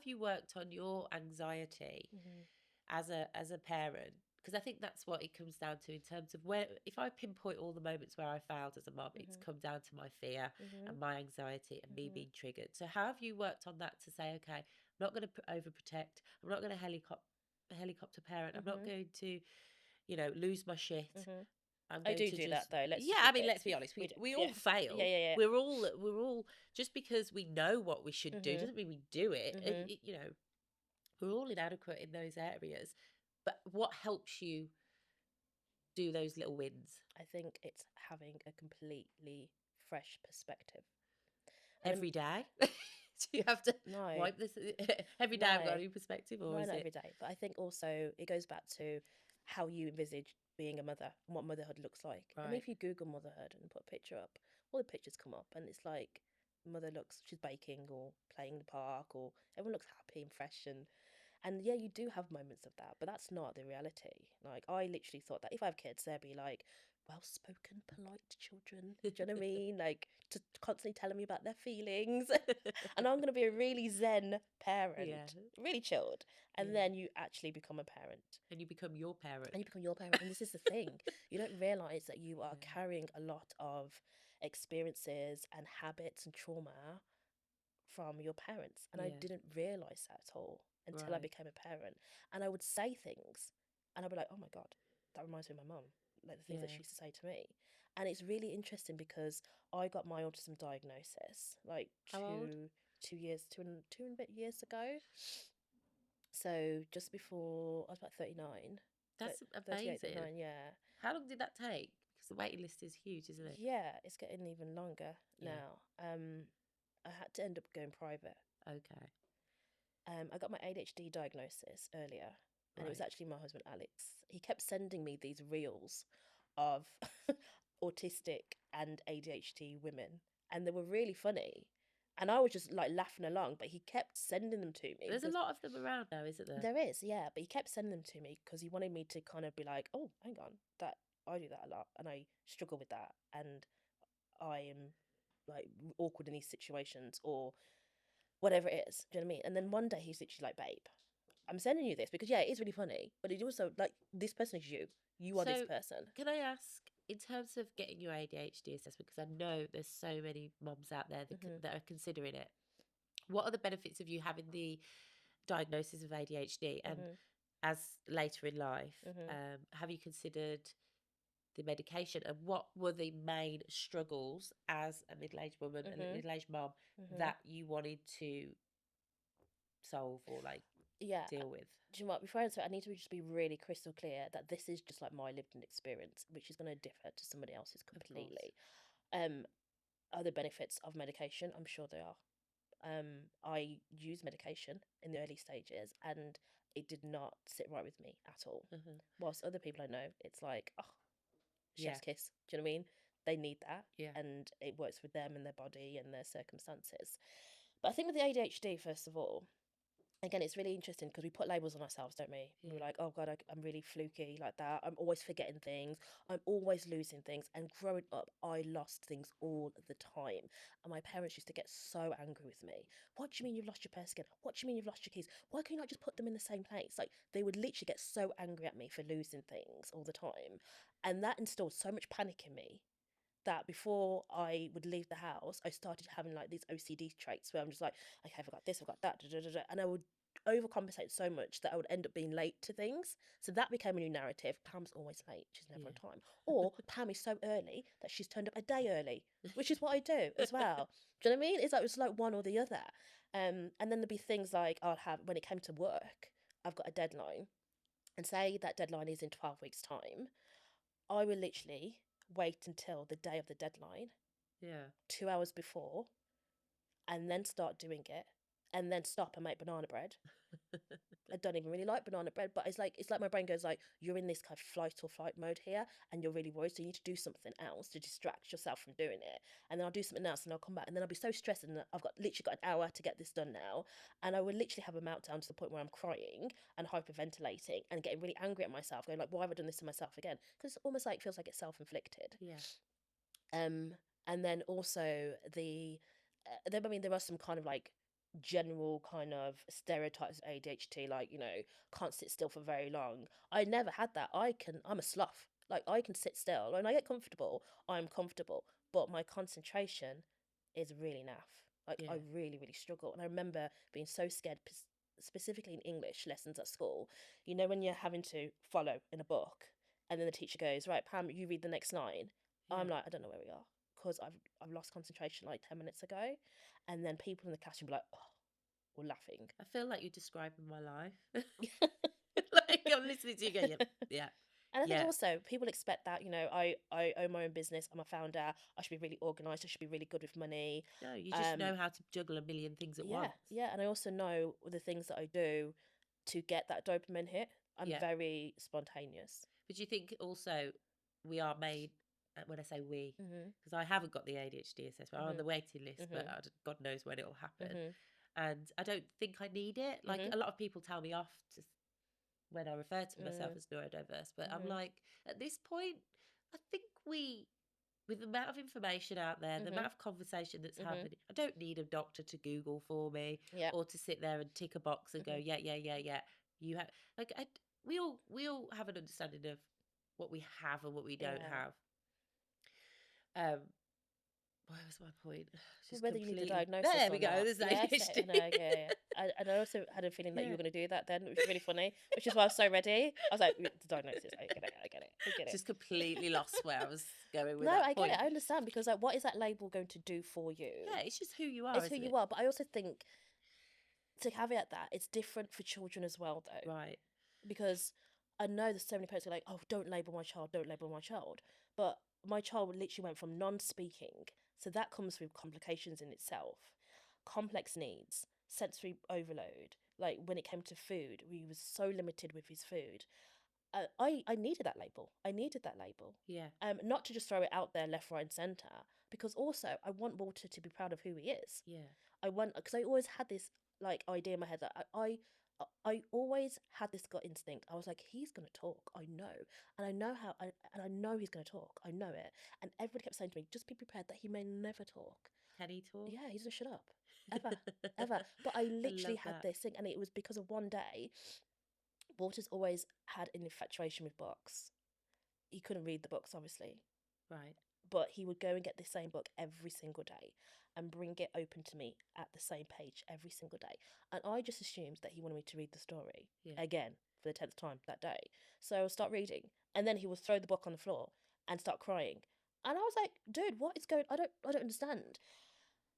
you worked on your anxiety Hmm. as a parent? Because I think that's what it comes down to in terms of where if I pinpoint all the moments where I failed as a mum, it's Hmm. come down to my fear Hmm. and my anxiety and me Hmm. being triggered. So how have you worked on that to say, okay, I'm not going to overprotect, I'm not going to helicopter parent, I'm not Hmm. going to, lose my shit. Hmm. I'm I going do to do that just, though. Let's yeah, just I admit mean, it. let's be honest, We do. we Yeah. all fail. Yeah. We're all just because we know what we should do Mhm. doesn't mean we do it. Mhm. We're all inadequate in those areas. But what helps you do those little wins I think it's having a completely fresh perspective. And every day? Do you have to no, wipe this every day? I've got no, a new perspective, or no, is not it every day. But I think also it goes back to how you envisage being a mother and what motherhood looks like. I mean, right? if you Google motherhood and put a picture up, all the pictures come up, and it's like mother looks, she's baking or playing in the park, or everyone looks happy and fresh, and yeah, you do have moments of that, but that's not the reality. Like, I literally thought that if I have kids, they'd be like well-spoken, polite children. Do you know what I mean? Like, just constantly telling me about their feelings. And I'm going to be a really zen Yeah, parent, really chilled. And yeah. then you actually become a parent. And you become your parent. And you become your parent. And this is the thing, you don't realize that you are Yeah, carrying a lot of experiences and habits and trauma from your parents. And I yeah, didn't realize that at all until I right. became a parent. And I would say things and I'd be like, oh my God, that reminds me of my mum, like the things that Yeah. she used to say to me. And it's really interesting because I got my autism diagnosis like How old? 2 years, two and a bit years ago. So just before I was about 39, That's 38, amazing. 39, yeah. How long did that take? Because the waiting list is huge, isn't it? Yeah, it's getting even longer Yeah. now. I had to end up going private. Okay. I got my ADHD diagnosis earlier, and it was Right. actually my husband Alex. He kept sending me these reels of autistic and ADHD women, and they were really funny. And I was just like laughing along, but he kept sending them to me There's a because lot of them around now, isn't there? there is, yeah, but he kept sending them to me because he wanted me to kind of be like, oh, hang on, that I do that a lot, and I struggle with that, and I am like awkward in these situations, or whatever it is. Do you know what I mean? And then one day he's literally like, babe, I'm sending you this because yeah, it is really funny, but it's also like this person is you. You are this So, person. can I ask, in terms of getting your ADHD assessment, because I know there's so many moms out there Mhm. that are considering it, what are the benefits of you having the diagnosis of ADHD? And Mhm. as later in life, Mhm. have you considered the medication, and what were the main struggles as a middle-aged woman, a Mhm. middle-aged mom, Mhm. that you wanted to solve or like Yeah. deal with? Do you know what? Before I answer, I need to just be really crystal clear that this is just like my lived-in experience, which is going to differ to somebody else's Of course. completely. Um, Other benefits of medication, I'm sure there are. I used medication in the early stages, and it did not sit right with me at all. Hmm. Whilst other people I know, it's like, oh, Yeah, chef's kiss. Do you know what I mean? They need that, yeah, and it works with them and their body and their circumstances. But I think with the ADHD, first of all, again, it's really interesting because we put labels on ourselves, don't we? We're yeah, like, oh God, I'm really fluky like that. I'm always forgetting things. I'm always losing things. And growing up, I lost things all the time. And my parents used to get so angry with me. What do you mean you've lost your purse again? What do you mean you've lost your keys? Why can you not just put them in the same place? Like, they would literally get so angry at me for losing things all the time. And that instilled so much panic in me that before I would leave the house, I started having like these OCD traits where I'm just like, okay, I've got this, I've got that, da, da, da, da, and I would overcompensate so much that I would end up being late to things. So that became a new narrative. Pam's always late, she's never on yeah. time. Or Pam is so early that she's turned up a day early, which is what I do as well. Do you know what I mean? It's like one or the other. And then there'd be things like I'll have when it came to work, I've got a deadline, and say that deadline is in 12 weeks' time. I will literally wait until the day of the deadline, Yeah. 2 hours before, and then start doing it, and then stop and make banana bread. I don't even really like banana bread, but it's like my brain goes like, you're in this kind of flight or flight mode here, and you're really worried, so you need to do something else to distract yourself from doing it. And then I'll do something else, and I'll come back, and then I'll be so stressed, and I've got literally got an hour to get this done now, and I will literally have a meltdown to the point where I'm crying and hyperventilating and getting really angry at myself, going like, why have I done this to myself again? Because it's almost like feels like it's self-inflicted. Yeah. Um, and then also I mean, there are some kind of like general kind of stereotypes of ADHD, like, can't sit still for very long. I never had that. I'm a sloth. Like, I can sit still. When I get comfortable, I'm comfortable, but my concentration is really naff. Like, I Yeah. really, really struggle. And I remember being so scared, specifically in English lessons at school. When you're having to follow in a book and then the teacher goes, right, Pam, you read the next line. Yeah. I'm like, I don't know where we are, because I've lost concentration like 10 minutes ago. And then people in the classroom be like, oh, we're laughing. I feel like you're describing my life. Like I'm listening to you go, yeah, yeah. And I think Yeah. also people expect that, I own my own business, I'm a founder, I should be really organised, I should be really good with money. No, you just know how to juggle a million things at Yeah, once. yeah. And I also know the things that I do to get that dopamine hit. I'm Yeah. very spontaneous. But you think also we are made, when I say we, Mm-hmm. because I haven't got the ADHD assessment. I'm on the waiting list, but Mm-hmm. God knows when it will happen. Mm-hmm. And I don't think I need it. Like Mm-hmm. a lot of people tell me off when I refer to myself Mm-hmm. as neurodiverse, but I'm Mm-hmm. like, at this point, I think with the amount of information out there, the amount of conversation that's Mm-hmm. happening, I don't need a doctor to Google for me Yeah. or to sit there and tick a box and go, yeah, yeah, yeah, yeah. You have like we all have an understanding of what we have and what we don't Yeah. have. What was my point? Just Whether you need the completely. diagnosis There or we go. not. There's Yeah, ADHD. no, yeah. And I also had a feeling that you Yeah. were going to do that then, which is really funny, which is why I was so ready. I was like, the diagnosis, I get it. Just completely lost where I was going with No, that I get point. it. I understand, because like, what is that label going to do for you? Yeah, it's just who you are, It's who isn't you it? are. But I also think, to caveat that, it's different for children as well, though. Right. Because I know there's so many parents who are like, oh, don't label my child, don't label my child. But my child literally went from non-speaking, so that comes with complications in itself, complex needs, sensory overload. Like when it came to food, he was so limited with his food. I needed that label. I needed that label. Yeah. Not to just throw it out there left, right, and centre, because also I want Walter to be proud of who he is. Yeah. I want, because I always had this like idea in my head that I always had this gut instinct. I was like, he's gonna talk. I know, and I know how. And I know he's gonna talk. I know it. And everybody kept saying to me, just be prepared that he may never talk. Can he talk? Yeah, he doesn't shut up ever, ever. But I literally love had that. this thing, and it was because of one day. Walter's always had an infatuation with books. He couldn't read the books, obviously, Right. but he would go and get the same book every single day and bring it open to me at the same page every single day. And I just assumed that he wanted me to read the story again for the 10th time that day. So I would start reading, and then he would throw the book on the floor and start crying. And I was like, dude, what is going? I don't understand.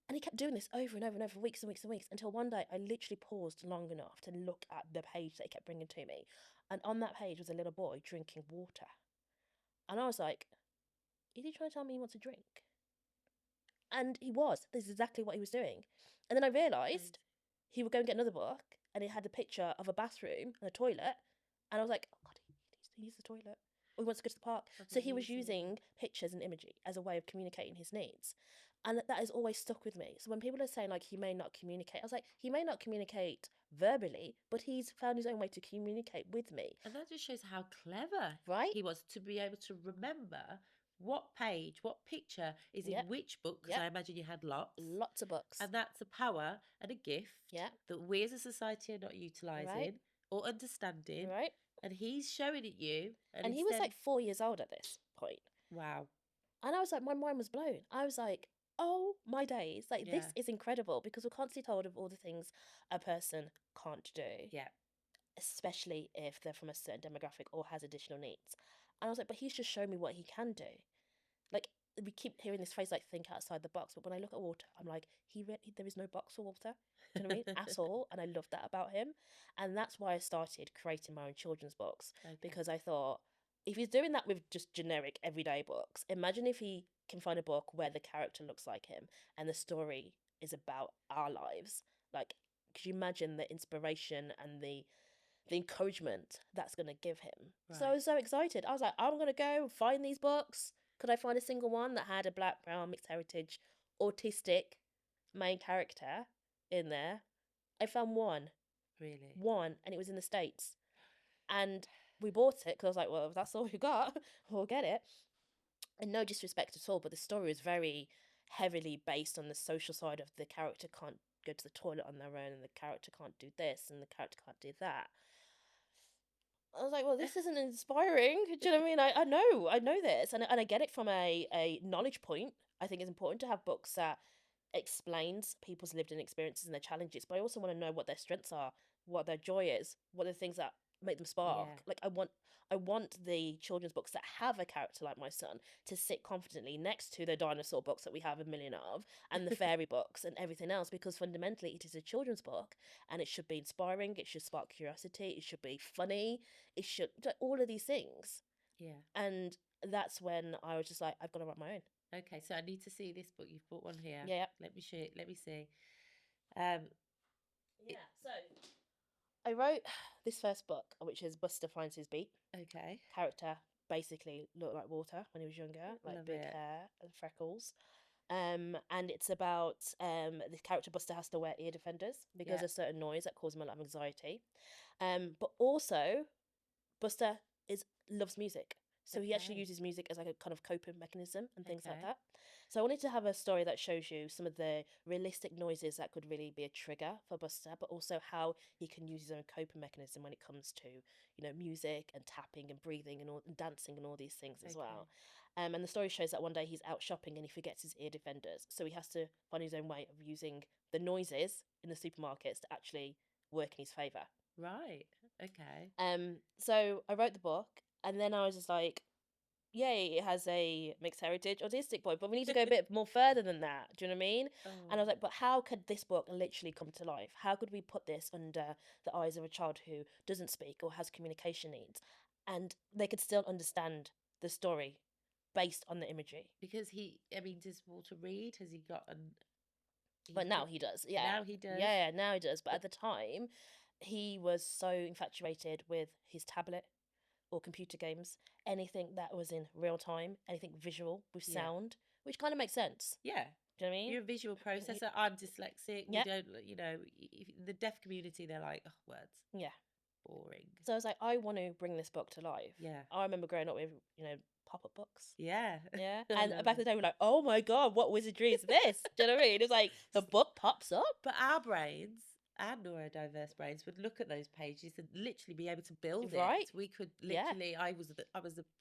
And he kept doing this over and over and over for weeks and weeks and weeks, until one day I literally paused long enough to look at the page that he kept bringing to me. And on that page was a little boy drinking water. And I was like, is he trying to tell me he wants a drink? And he was. This is exactly what he was doing. And then I realised he would go and get another book, and it had a picture of a bathroom and a toilet. And I was like, oh God, he needs the toilet. Or he wants to go to the park. So he was using pictures and imagery as a way of communicating his needs. And that has always stuck with me. So when people are saying like he may not communicate, I was like, he may not communicate verbally, but he's found his own way to communicate with me. And that just shows how clever Right? he was to be able to remember what page, what picture is in which book, because I imagine you had lots of books. And that's a power and a gift that we as a society are not utilising or understanding. Right. And he's showing it you. And he was like 4 years old at this point. Wow. And I was like, my mind was blown. I was like, oh my days, like this is incredible, because we can't see told of all the things a person can't do. Yeah. Especially if they're from a certain demographic or has additional needs. And I was like, but he's just shown me what he can do. Like, we keep hearing this phrase like think outside the box, but when I look at Walter, I'm like, there is no box for Walter. Do you know what I mean? At all. And I love that about him. And that's why I started creating my own children's books, because I thought, if he's doing that with just generic everyday books, imagine if he can find a book where the character looks like him and the story is about our lives. Like, could you imagine the inspiration and the encouragement that's going to give him? So I was so excited. I was like, I'm going to go find these books. Could I find a single one that had a black, brown, mixed heritage, autistic main character in there? I found one. Really? One, and it was in the States. And we bought it because I was like, well, if that's all we got, we'll get it. And no disrespect at all, but the story is very heavily based on the social side of the character can't go to the toilet on their own, and the character can't do this, and the character can't do that. I was like, well, this isn't inspiring. Do you know what I mean? I know this, and I get it from a knowledge point. I think it's important to have books that explains people's lived-in experiences and their challenges, but I also want to know what their strengths are, what their joy is, what are the things that make them spark. Like, I want the children's books that have a character like my son to sit confidently next to the dinosaur books that we have a million of, and the fairy books and everything else, because fundamentally it is a children's book, and it should be inspiring, it should spark curiosity, it should be funny, it should, all of these things. Yeah. And that's when I was just like, I've got to write my own. Okay, so I need to see this book. You've bought one here. Yeah. Let me show. Let me see. Yeah. So I wrote this first book, which is Buster Finds His Beat. Okay. Character basically looked like water when he was younger, like Love big it. hair and freckles. And it's about this character Buster has to wear ear defenders because of certain noise that causes him a lot of anxiety. But also Buster loves music. So he actually uses music as like a kind of coping mechanism and things like that. So I wanted to have a story that shows you some of the realistic noises that could really be a trigger for Buster, but also how he can use his own coping mechanism when it comes to, music and tapping and breathing and dancing and all these things as well. And the story shows that one day he's out shopping and he forgets his ear defenders. So he has to find his own way of using the noises in the supermarkets to actually work in his favour. Right. Okay. So I wrote the book, and then I was just like, yay, it has a mixed heritage autistic boy, but we need to go a bit more further than that. Do you know what I mean? Oh. And I was like, but how could this book literally come to life? How could we put this under the eyes of a child who doesn't speak or has communication needs, and they could still understand the story based on the imagery? Because does Walter read? Has he got an? But now he does. Yeah. Now he does. Yeah, now he does. But at the time, he was so infatuated with his tablet or computer games, anything that was in real time, anything visual with sound, which kind of makes sense. Yeah. Do you know what I mean? You're a visual processor. I'm dyslexic. Yeah. We don't, the deaf community, they're like, oh, words. Yeah. Boring. So I was like, I want to bring this book to life. Yeah. I remember growing up with, pop-up books. Yeah. Yeah. And back in the day, we were like, oh my God, what wizardry is this? Do you know what I mean? It's like the book pops up. But our brains, our neurodiverse brains, would look at those pages and literally be able to build it. We could literally. I was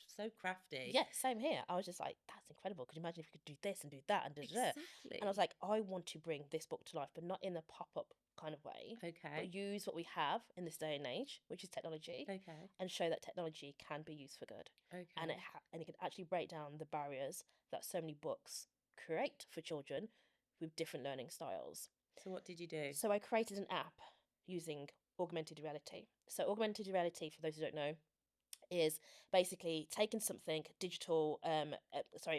so crafty. Yeah, same here. I was just like, that's incredible. Could you imagine if you could do this and do that and do that? Exactly. And I was like, I want to bring this book to life, but not in a pop-up kind of way. Okay. But use what we have in this day and age, which is technology. Okay. And show that technology can be used for good. Okay. And it can actually break down the barriers that so many books create for children with different learning styles. So what did you do? So I created an app using augmented reality. So augmented reality, for those who don't know, is basically taking something digital,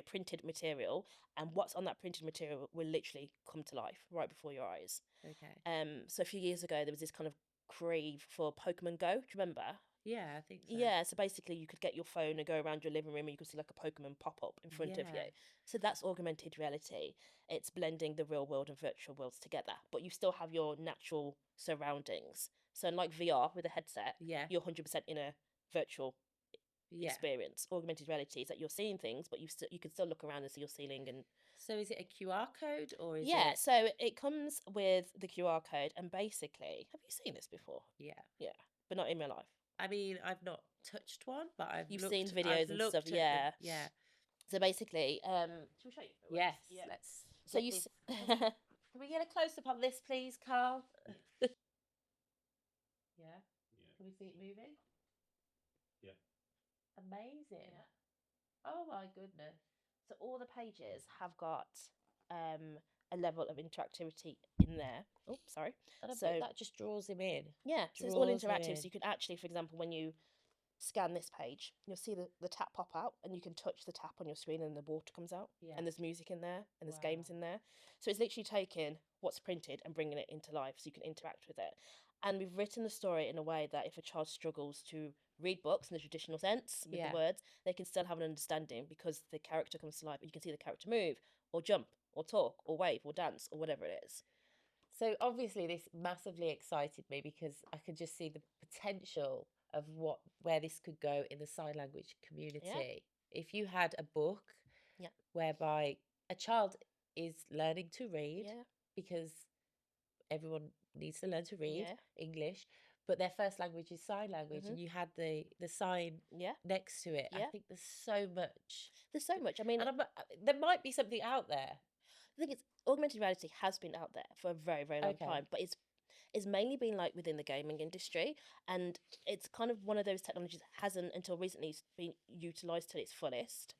printed material, and what's on that printed material will literally come to life right before your eyes. Okay. So a few years ago, there was this kind of crave for Pokemon Go. Do you remember? Yeah, I think so. Yeah, so basically you could get your phone and go around your living room and you could see like a Pokemon pop up in front of you. So that's augmented reality. It's blending the real world and virtual worlds together, but you still have your natural surroundings. So unlike VR with a headset, you're 100% in a virtual experience. Augmented reality is that you're seeing things, but you can still look around and see your ceiling. And so is it a QR code or is it? So it comes with the QR code, and basically, have you seen this before? Yeah, but not in real life. I mean, I've not touched one, but I've seen videos and stuff. Yeah. So basically, should we show you? Yes. Yeah. Let's. So you. Can we get a close up on this, please, Carl? Yeah. Can we see it moving? Yeah. Amazing. Yeah. Oh my goodness. So all the pages have got a level of interactivity in there. Oh, sorry. So that just draws him in. Yeah. So it's all interactive. So you can actually, for example, when you scan this page, you'll see the tap pop out, and you can touch the tap on your screen and the water comes out. Yeah. And there's music in there, and there's games in there. So it's literally taking what's printed and bringing it into life so you can interact with it. And we've written the story in a way that if a child struggles to read books in the traditional sense with the words, they can still have an understanding because the character comes to life. You can see the character move or jump or talk or wave or dance or whatever it is. So obviously this massively excited me because I could just see the potential of where this could go in the sign language community. Yeah. If you had a book whereby a child is learning to read, because everyone needs to learn to read English, but their first language is sign language, and you had the sign next to it. I think there's so much. There's so much. I mean, and there might be something out there. I think augmented reality has been out there for a very, very long time, but it's mainly been like within the gaming industry, and it's kind of one of those technologies that hasn't until recently been utilized to its fullest.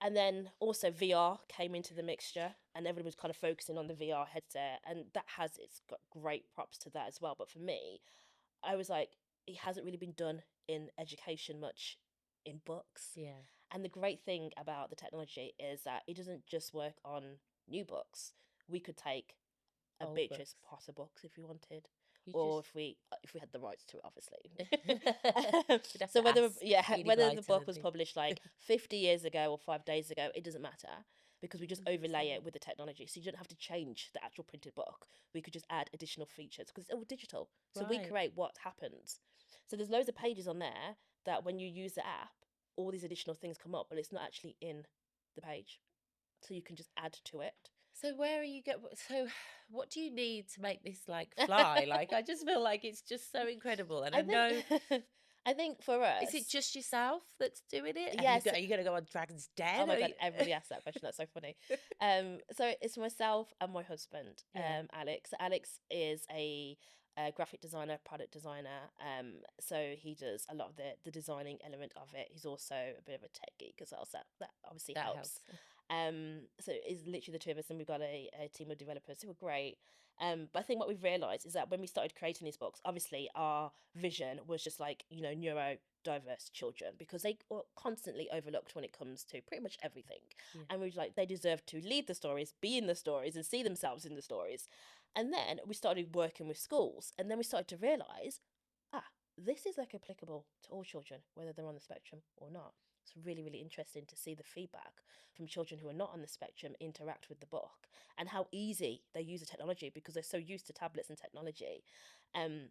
And then also VR came into the mixture, and everybody was kind of focusing on the VR headset, and it's got great props to that as well. But for me, I was like, it hasn't really been done in education much in books. Yeah. And the great thing about the technology is that it doesn't just work on new books. We could take a Old Beatrice books. Potter book if we wanted, You or just if we had the rights to it, obviously. you'd have So to ask Enid whether the Blyton book and was things. published like 50 years ago or 5 days ago, it doesn't matter because we just overlay 100%. it with the technology. So you don't have to change the actual printed book. We could just add additional features because it's all digital. So we Right. create what happens. So there's loads of pages on there that when you use the app, all these additional things come up, but it's not actually in the page. So you can just add to it. So where are you go? So what do you need to make this like fly? Like I just feel like it's just so incredible. And I I think know, I think for is it us, just yourself that's doing it? Have you yes. got? Are you going to go on Dragon's Oh Den? my Or god, everybody asks that question. That's so funny. So it's myself and my husband, Yeah. Alex. Alex is a graphic designer, product designer. So he does a lot of the designing element of it. He's also a bit of a tech geek as well, so that obviously That helps. helps. So it's literally the two of us, and we've got a team of developers who are great. But I think what we've realised is that when we started creating these books, obviously our vision was just like, neurodiverse children because they are constantly overlooked when it comes to pretty much everything. Yeah. And we were like, they deserve to lead the stories, be in the stories, and see themselves in the stories. And then we started working with schools, and then we started to realise, this is like applicable to all children, whether they're on the spectrum or not. It's really, really interesting to see the feedback from children who are not on the spectrum interact with the book and how easy they use the technology because they're so used to tablets and technology. And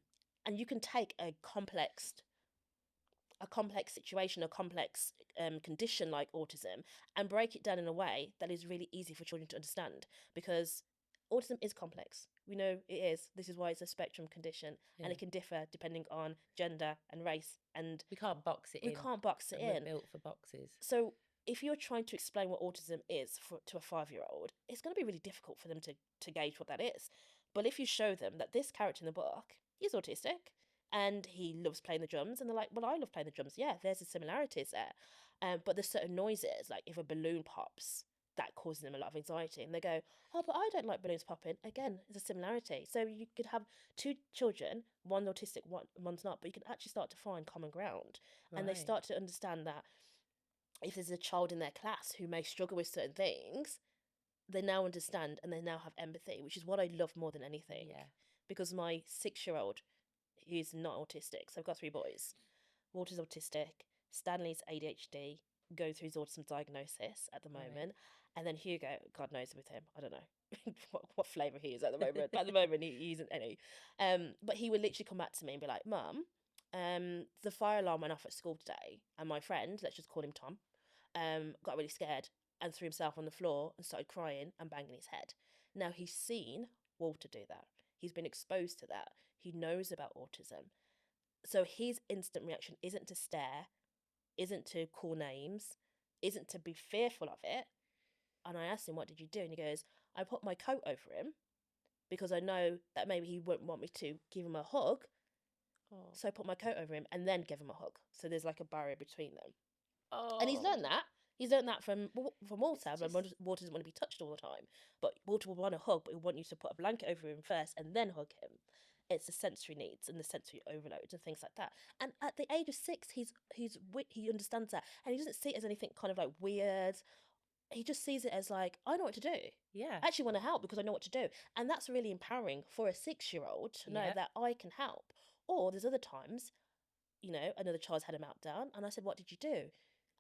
you can take a complex situation, a complex condition like autism, and break it down in a way that is really easy for children to understand because autism is complex. We know it is. This is why it's a spectrum condition, and Yeah. it can differ depending on gender and race, and We can't box it we in, can't box it and we're in. built for boxes. So if you're trying to explain what autism is to a 5-year-old, it's going to be really difficult for them to gauge what that is. But if you show them that this character in the book is autistic and he loves playing the drums, and they're like, well, I love playing the drums. Yeah, there's the similarities there. But there's certain noises, like if a balloon pops, that causes them a lot of anxiety. And they go, oh, but I don't like balloons popping. Again, it's a similarity. So you could have two children, one autistic, one's not, but you can actually start to find common ground. And they Right. start to understand that if there's a child in their class who may struggle with certain things, they now understand and they now have empathy, which is what I love more than anything. Yeah. Because my 6-year-old, he's not autistic, so I've got 3 boys. Walter's autistic, Stanley's ADHD, going through his autism diagnosis at the Right. moment, and then Hugo, God knows with him, I don't know what flavour he is at the moment, but at the moment he isn't any. But he would literally come back to me and be like, Mum, the fire alarm went off at school today, and my friend, let's just call him Tom, got really scared and threw himself on the floor and started crying and banging his head. Now he's seen Walter do that. He's been exposed to that. He knows about autism. So his instant reaction isn't to stare, isn't to call names, isn't to be fearful of it. And I asked him, what did you do? And he goes, I put my coat over him because I know that maybe he won't want me to give him a hug. Oh. So I put my coat over him and then give him a hug. So there's like a barrier between them. And he's Oh. learned that. He's learned that from It's Walter. But just Walter doesn't want to be touched all the time. But Walter will want a hug, but he'll want you to put a blanket over him first and then hug him. It's the sensory needs and the sensory overload and things like that. And at the age of 6, he understands that, and he doesn't see it as anything kind of like weird. He just sees it as like, I know what to do. yeah. I actually want to help because I know what to do, and that's really empowering for a 6-year-old to know Yeah. that I can help. Or there's other times, another child's had a meltdown, and I said, "What did you do?"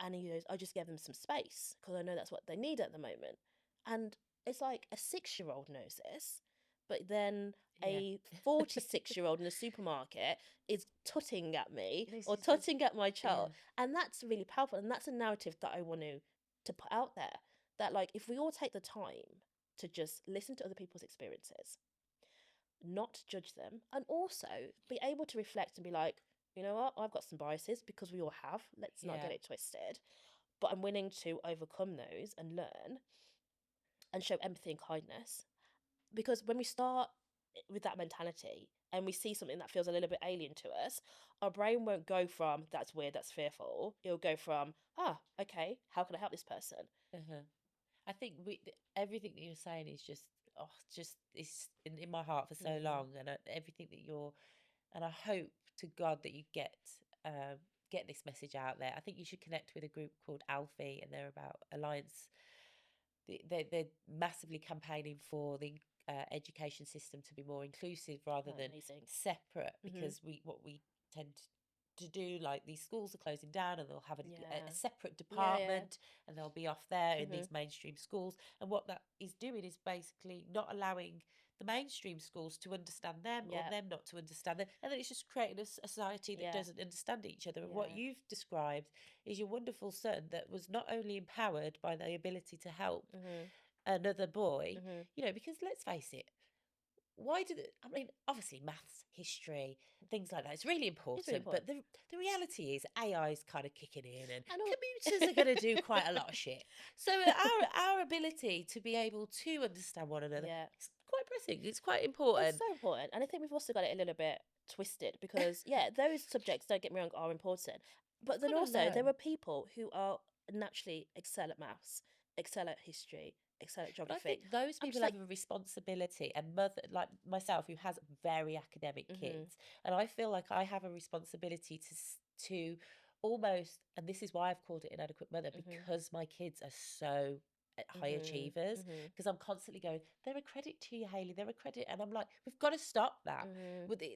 And he goes, "I just gave them some space because I know that's what they need at the moment." And it's like a 6-year-old knows this, but then Yeah. a 46-year-old in a supermarket is tutting at me This or is just tutting at my yeah. child, and that's really powerful. And that's a narrative that I want to put out there. That like, if we all take the time to just listen to other people's experiences, not judge them, and also be able to reflect and be like, you know what, I've got some biases because we all have. Let's not Yeah. get it twisted. But I'm willing to overcome those and learn and show empathy and kindness. Because when we start with that mentality and we see something that feels a little bit alien to us, our brain won't go from that's weird, that's fearful. It'll go from, okay, how can I help this person? Uh-huh. I think everything that you're saying is just, oh, just it's in my heart for so long, and everything that you're, and I hope to God that you um, get this message out there. I think you should connect with a group called Alfie, and they're about Alliance. They're massively campaigning for the education system to be more inclusive rather than Amazing. separate, because what we tend to do, like, these schools are closing down and they'll have a separate department, and they'll be off there in these mainstream schools, and what that is doing is basically not allowing the mainstream schools to understand them, or them not to understand them, and then it's just creating a society that doesn't understand each other. And what you've described is your wonderful son that was not only empowered by the ability to help another boy, because let's face it, I mean, obviously maths, history, things like that, it's really important, but the reality is AI is kind of kicking in, and computers are going to do quite a lot of shit. So our ability to be able to understand one another is quite pressing. It's quite important. It's so important. And I think we've also got it a little bit twisted because, those subjects, don't get me wrong, are important. But then also there are people who are naturally excel at maths, excel at history, excel at geography. I think those people have a responsibility, and mother, like myself, who has very academic kids, and I feel like I have a responsibility to almost, and this is why I've called it Inadequate Mother, because my kids are so high achievers, because I'm constantly going, they're a credit to you, Hayley, they're a credit, and I'm like, we've got to stop that.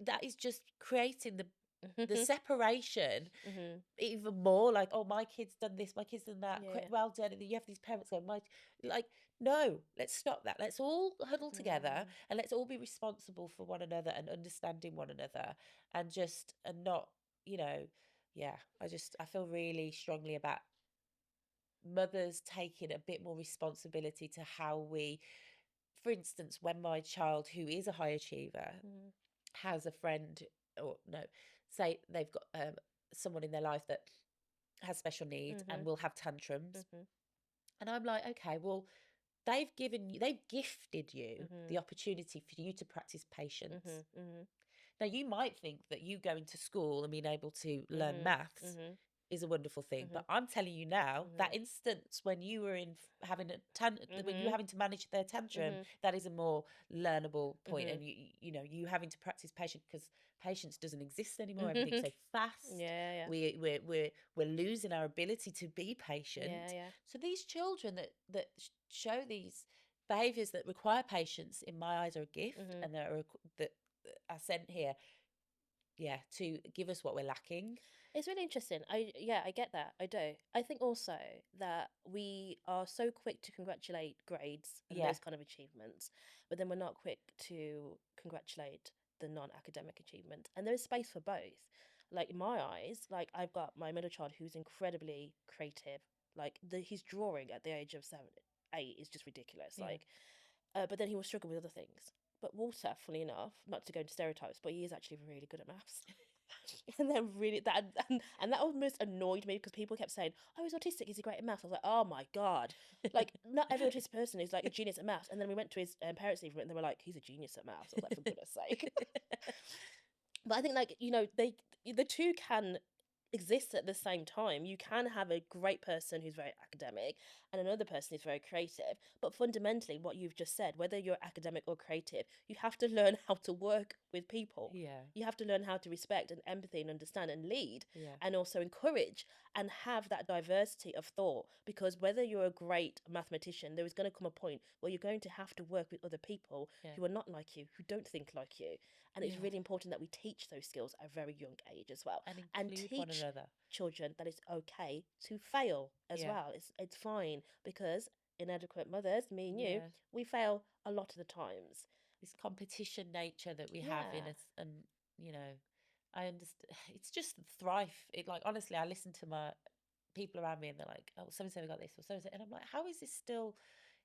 That is just creating the separation even more, like, oh, my kid's done this, my kid's done that, well done, and then you have these parents going, like, no, let's stop that. Let's all huddle together and let's all be responsible for one another and understanding one another, and not, I feel really strongly about mothers taking a bit more responsibility to how we, for instance, when my child, who is a high achiever, has a friend, or no, say they've got someone in their life that has special needs and will have tantrums, and I'm like, okay, well, they've gifted you the opportunity for you to practice patience. Now, you might think that you going to school and being able to learn maths is a wonderful thing, but I'm telling you now, that instance when you were having when you were having to manage their tantrum, that is a more learnable point. And you having to practice patience, because patience doesn't exist anymore. Everything's so fast. We're losing our ability to be patient. So these children that show these behaviors that require patience, in my eyes, are a gift, and that are sent here to give us what we're lacking. It's really interesting. I get that. I do. I think also that we are so quick to congratulate grades and those kind of achievements, but then we're not quick to congratulate the non-academic achievement. And there is space for both. Like, in my eyes, like, I've got my middle child who's incredibly creative. Like, his drawing at the age of 7, 8 is just ridiculous. Like, but then he will struggle with other things. But Walter, funny enough, not to go into stereotypes, but he is actually really good at maths. And then really and that almost annoyed me, because people kept saying, oh, he's autistic, is he great at maths? I was like, oh my God, like, not every autistic person is like a genius at maths. And then we went to his parents' evening and they were like, he's a genius at maths. I was like, for goodness sake. But I think, like, the two can exist at the same time. You can have a great person who's very academic and another person who's very creative, but fundamentally what you've just said, whether you're academic or creative, you have to learn how to work with people. You have to learn how to respect and empathy and understand and lead, and also encourage and have that diversity of thought, because whether you're a great mathematician, there is going to come a point where you're going to have to work with other people who are not like you, who don't think like you. And it's really important that we teach those skills at a very young age as well, and teach one another. Children that it's okay to fail as well. It's fine, because inadequate mothers, me and you, we fail a lot of the times. This competition nature that we have in us, and I understand. It's just thrive. Like, honestly, I listen to my people around me and they're like, oh, so and so got this, or so and so, and I'm like, how is this still?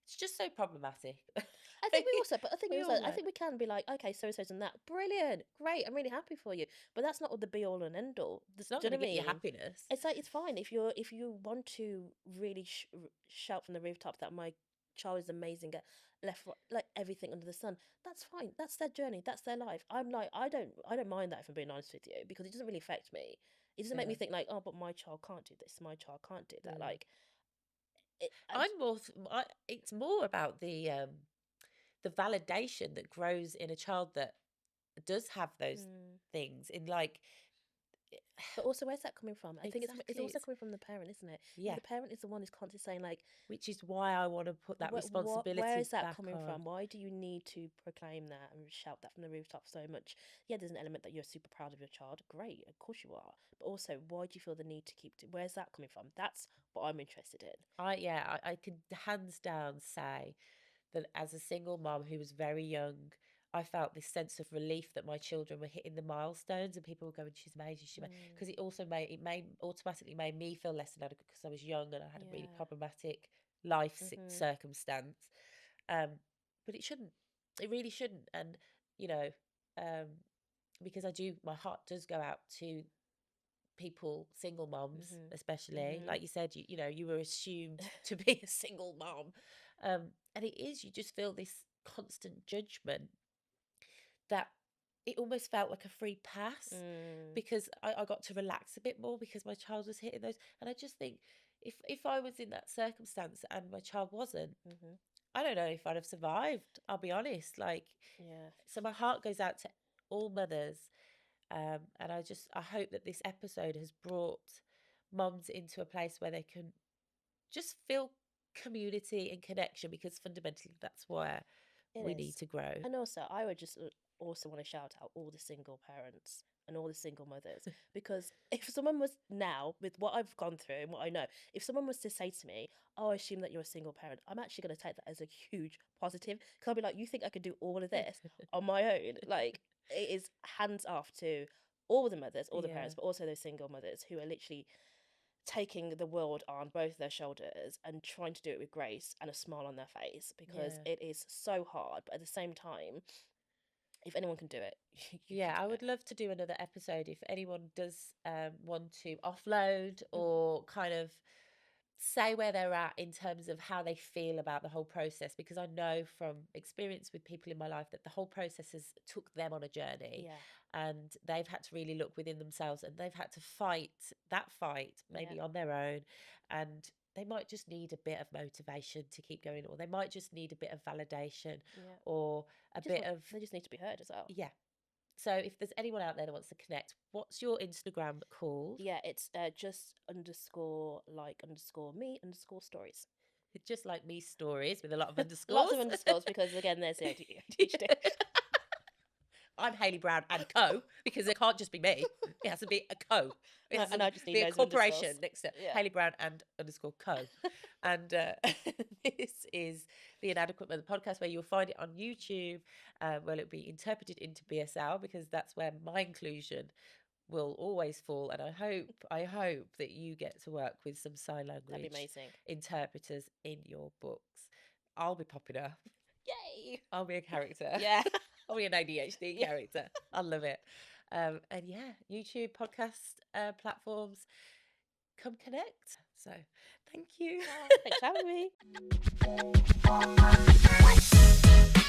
It's just so problematic. I think we can be like, okay, so and so's and that, brilliant, great, I'm really happy for you, but that's not the be all and end all. It's not going to get you happiness. It's like, it's fine if you want to really shout from the rooftop that my child is amazing, get left, like everything under the sun. That's fine. That's their journey. That's their life. I'm like, I don't mind that, if I'm being honest with you, because it doesn't really affect me. It doesn't make me Yeah. think like, oh, but my child can't do this. My child can't do that. Mm. Like, I'm more. It's more about the validation that grows in a child that does have those mm. things. In like, But also, where's that coming from? I think it's exactly, also coming from the parent, isn't it? yeah. The parent is the one who's constantly saying like, Which is why I want to put that where responsibility is that back coming on. from? Why do you need to proclaim that and shout that from the rooftop so much? Yeah, there's an element that you're super proud of your child. Great, of course you are. But also, why do you feel the need to keep? Where's that coming from? That's what I'm interested in. I could hands down say that as a single mom who was very young, I felt this sense of relief that my children were hitting the milestones and people were going, she's amazing, because it also automatically made me feel less inadequate because I was young and I had a really Yeah. problematic life Mhm. circumstance. Um, but it shouldn't. It really shouldn't. And you know, um, because my heart does go out to people, single moms Mhm. especially. Mhm. Like you said, you were assumed to be a single mom, and it is. You just feel this constant judgment that it almost felt like a free pass Mm. because I got to relax a bit more because my child was hitting those. And I just think if I was in that circumstance and my child wasn't, Mhm. I don't know if I'd have survived. I'll be honest. Like, Yeah. so my heart goes out to all mothers, and I hope that this episode has brought moms into a place where they can just feel community and connection, because fundamentally that's where It we need is. to grow. And also, I would just also want to shout out all the single parents and all the single mothers, because if someone was, now with what I've gone through and what I know, if someone was to say to me, "Oh, I assume that you're a single parent," I'm actually going to take that as a huge positive, because I'll be like, "You think I could do all of this on my own?" Like, it is hands off to all the mothers, all the Yeah. parents, but also those single mothers who are literally taking the world on both their shoulders and trying to do it with grace and a smile on their face, because Yeah. it is so hard. But at the same time, if anyone can do it, you can Yeah, I do would it. love to do another episode if anyone does want to offload Mhm. or kind of say where they're at in terms of how they feel about the whole process, because I know from experience with people in my life that the whole process has took them on a journey, Yeah, and they've had to really look within themselves and they've had to fight that fight yeah, maybe on their own, and they might just need a bit of motivation to keep going, or they might just need a bit of validation, yeah. or a bit of, They just need to be heard as well. yeah. So if there's anyone out there that wants to connect, what's your Instagram called? Yeah, it's just underscore like underscore me underscore stories. Just like me stories with a lot of Lots underscores. of underscores, because again, there's the ADHD. I'm Hayley Brown and Co, because it can't just be me. It has to be a co. It has to And I just need be a loads of corporation underscores. next to Yeah. Hayley Brown and underscore co. And this is the Inadequate Mother podcast, where you'll find it on YouTube, where it'll be interpreted into BSL, because that's where my inclusion will always fall. And I hope that you get to work with some sign That'd be language amazing. interpreters in your books. I'll be popping up. Yay! I'll be a character. Yeah. I'll be an ADHD Yeah. character. I love it. And yeah, YouTube, podcast platforms, come connect. So thank you. Thanks for having me.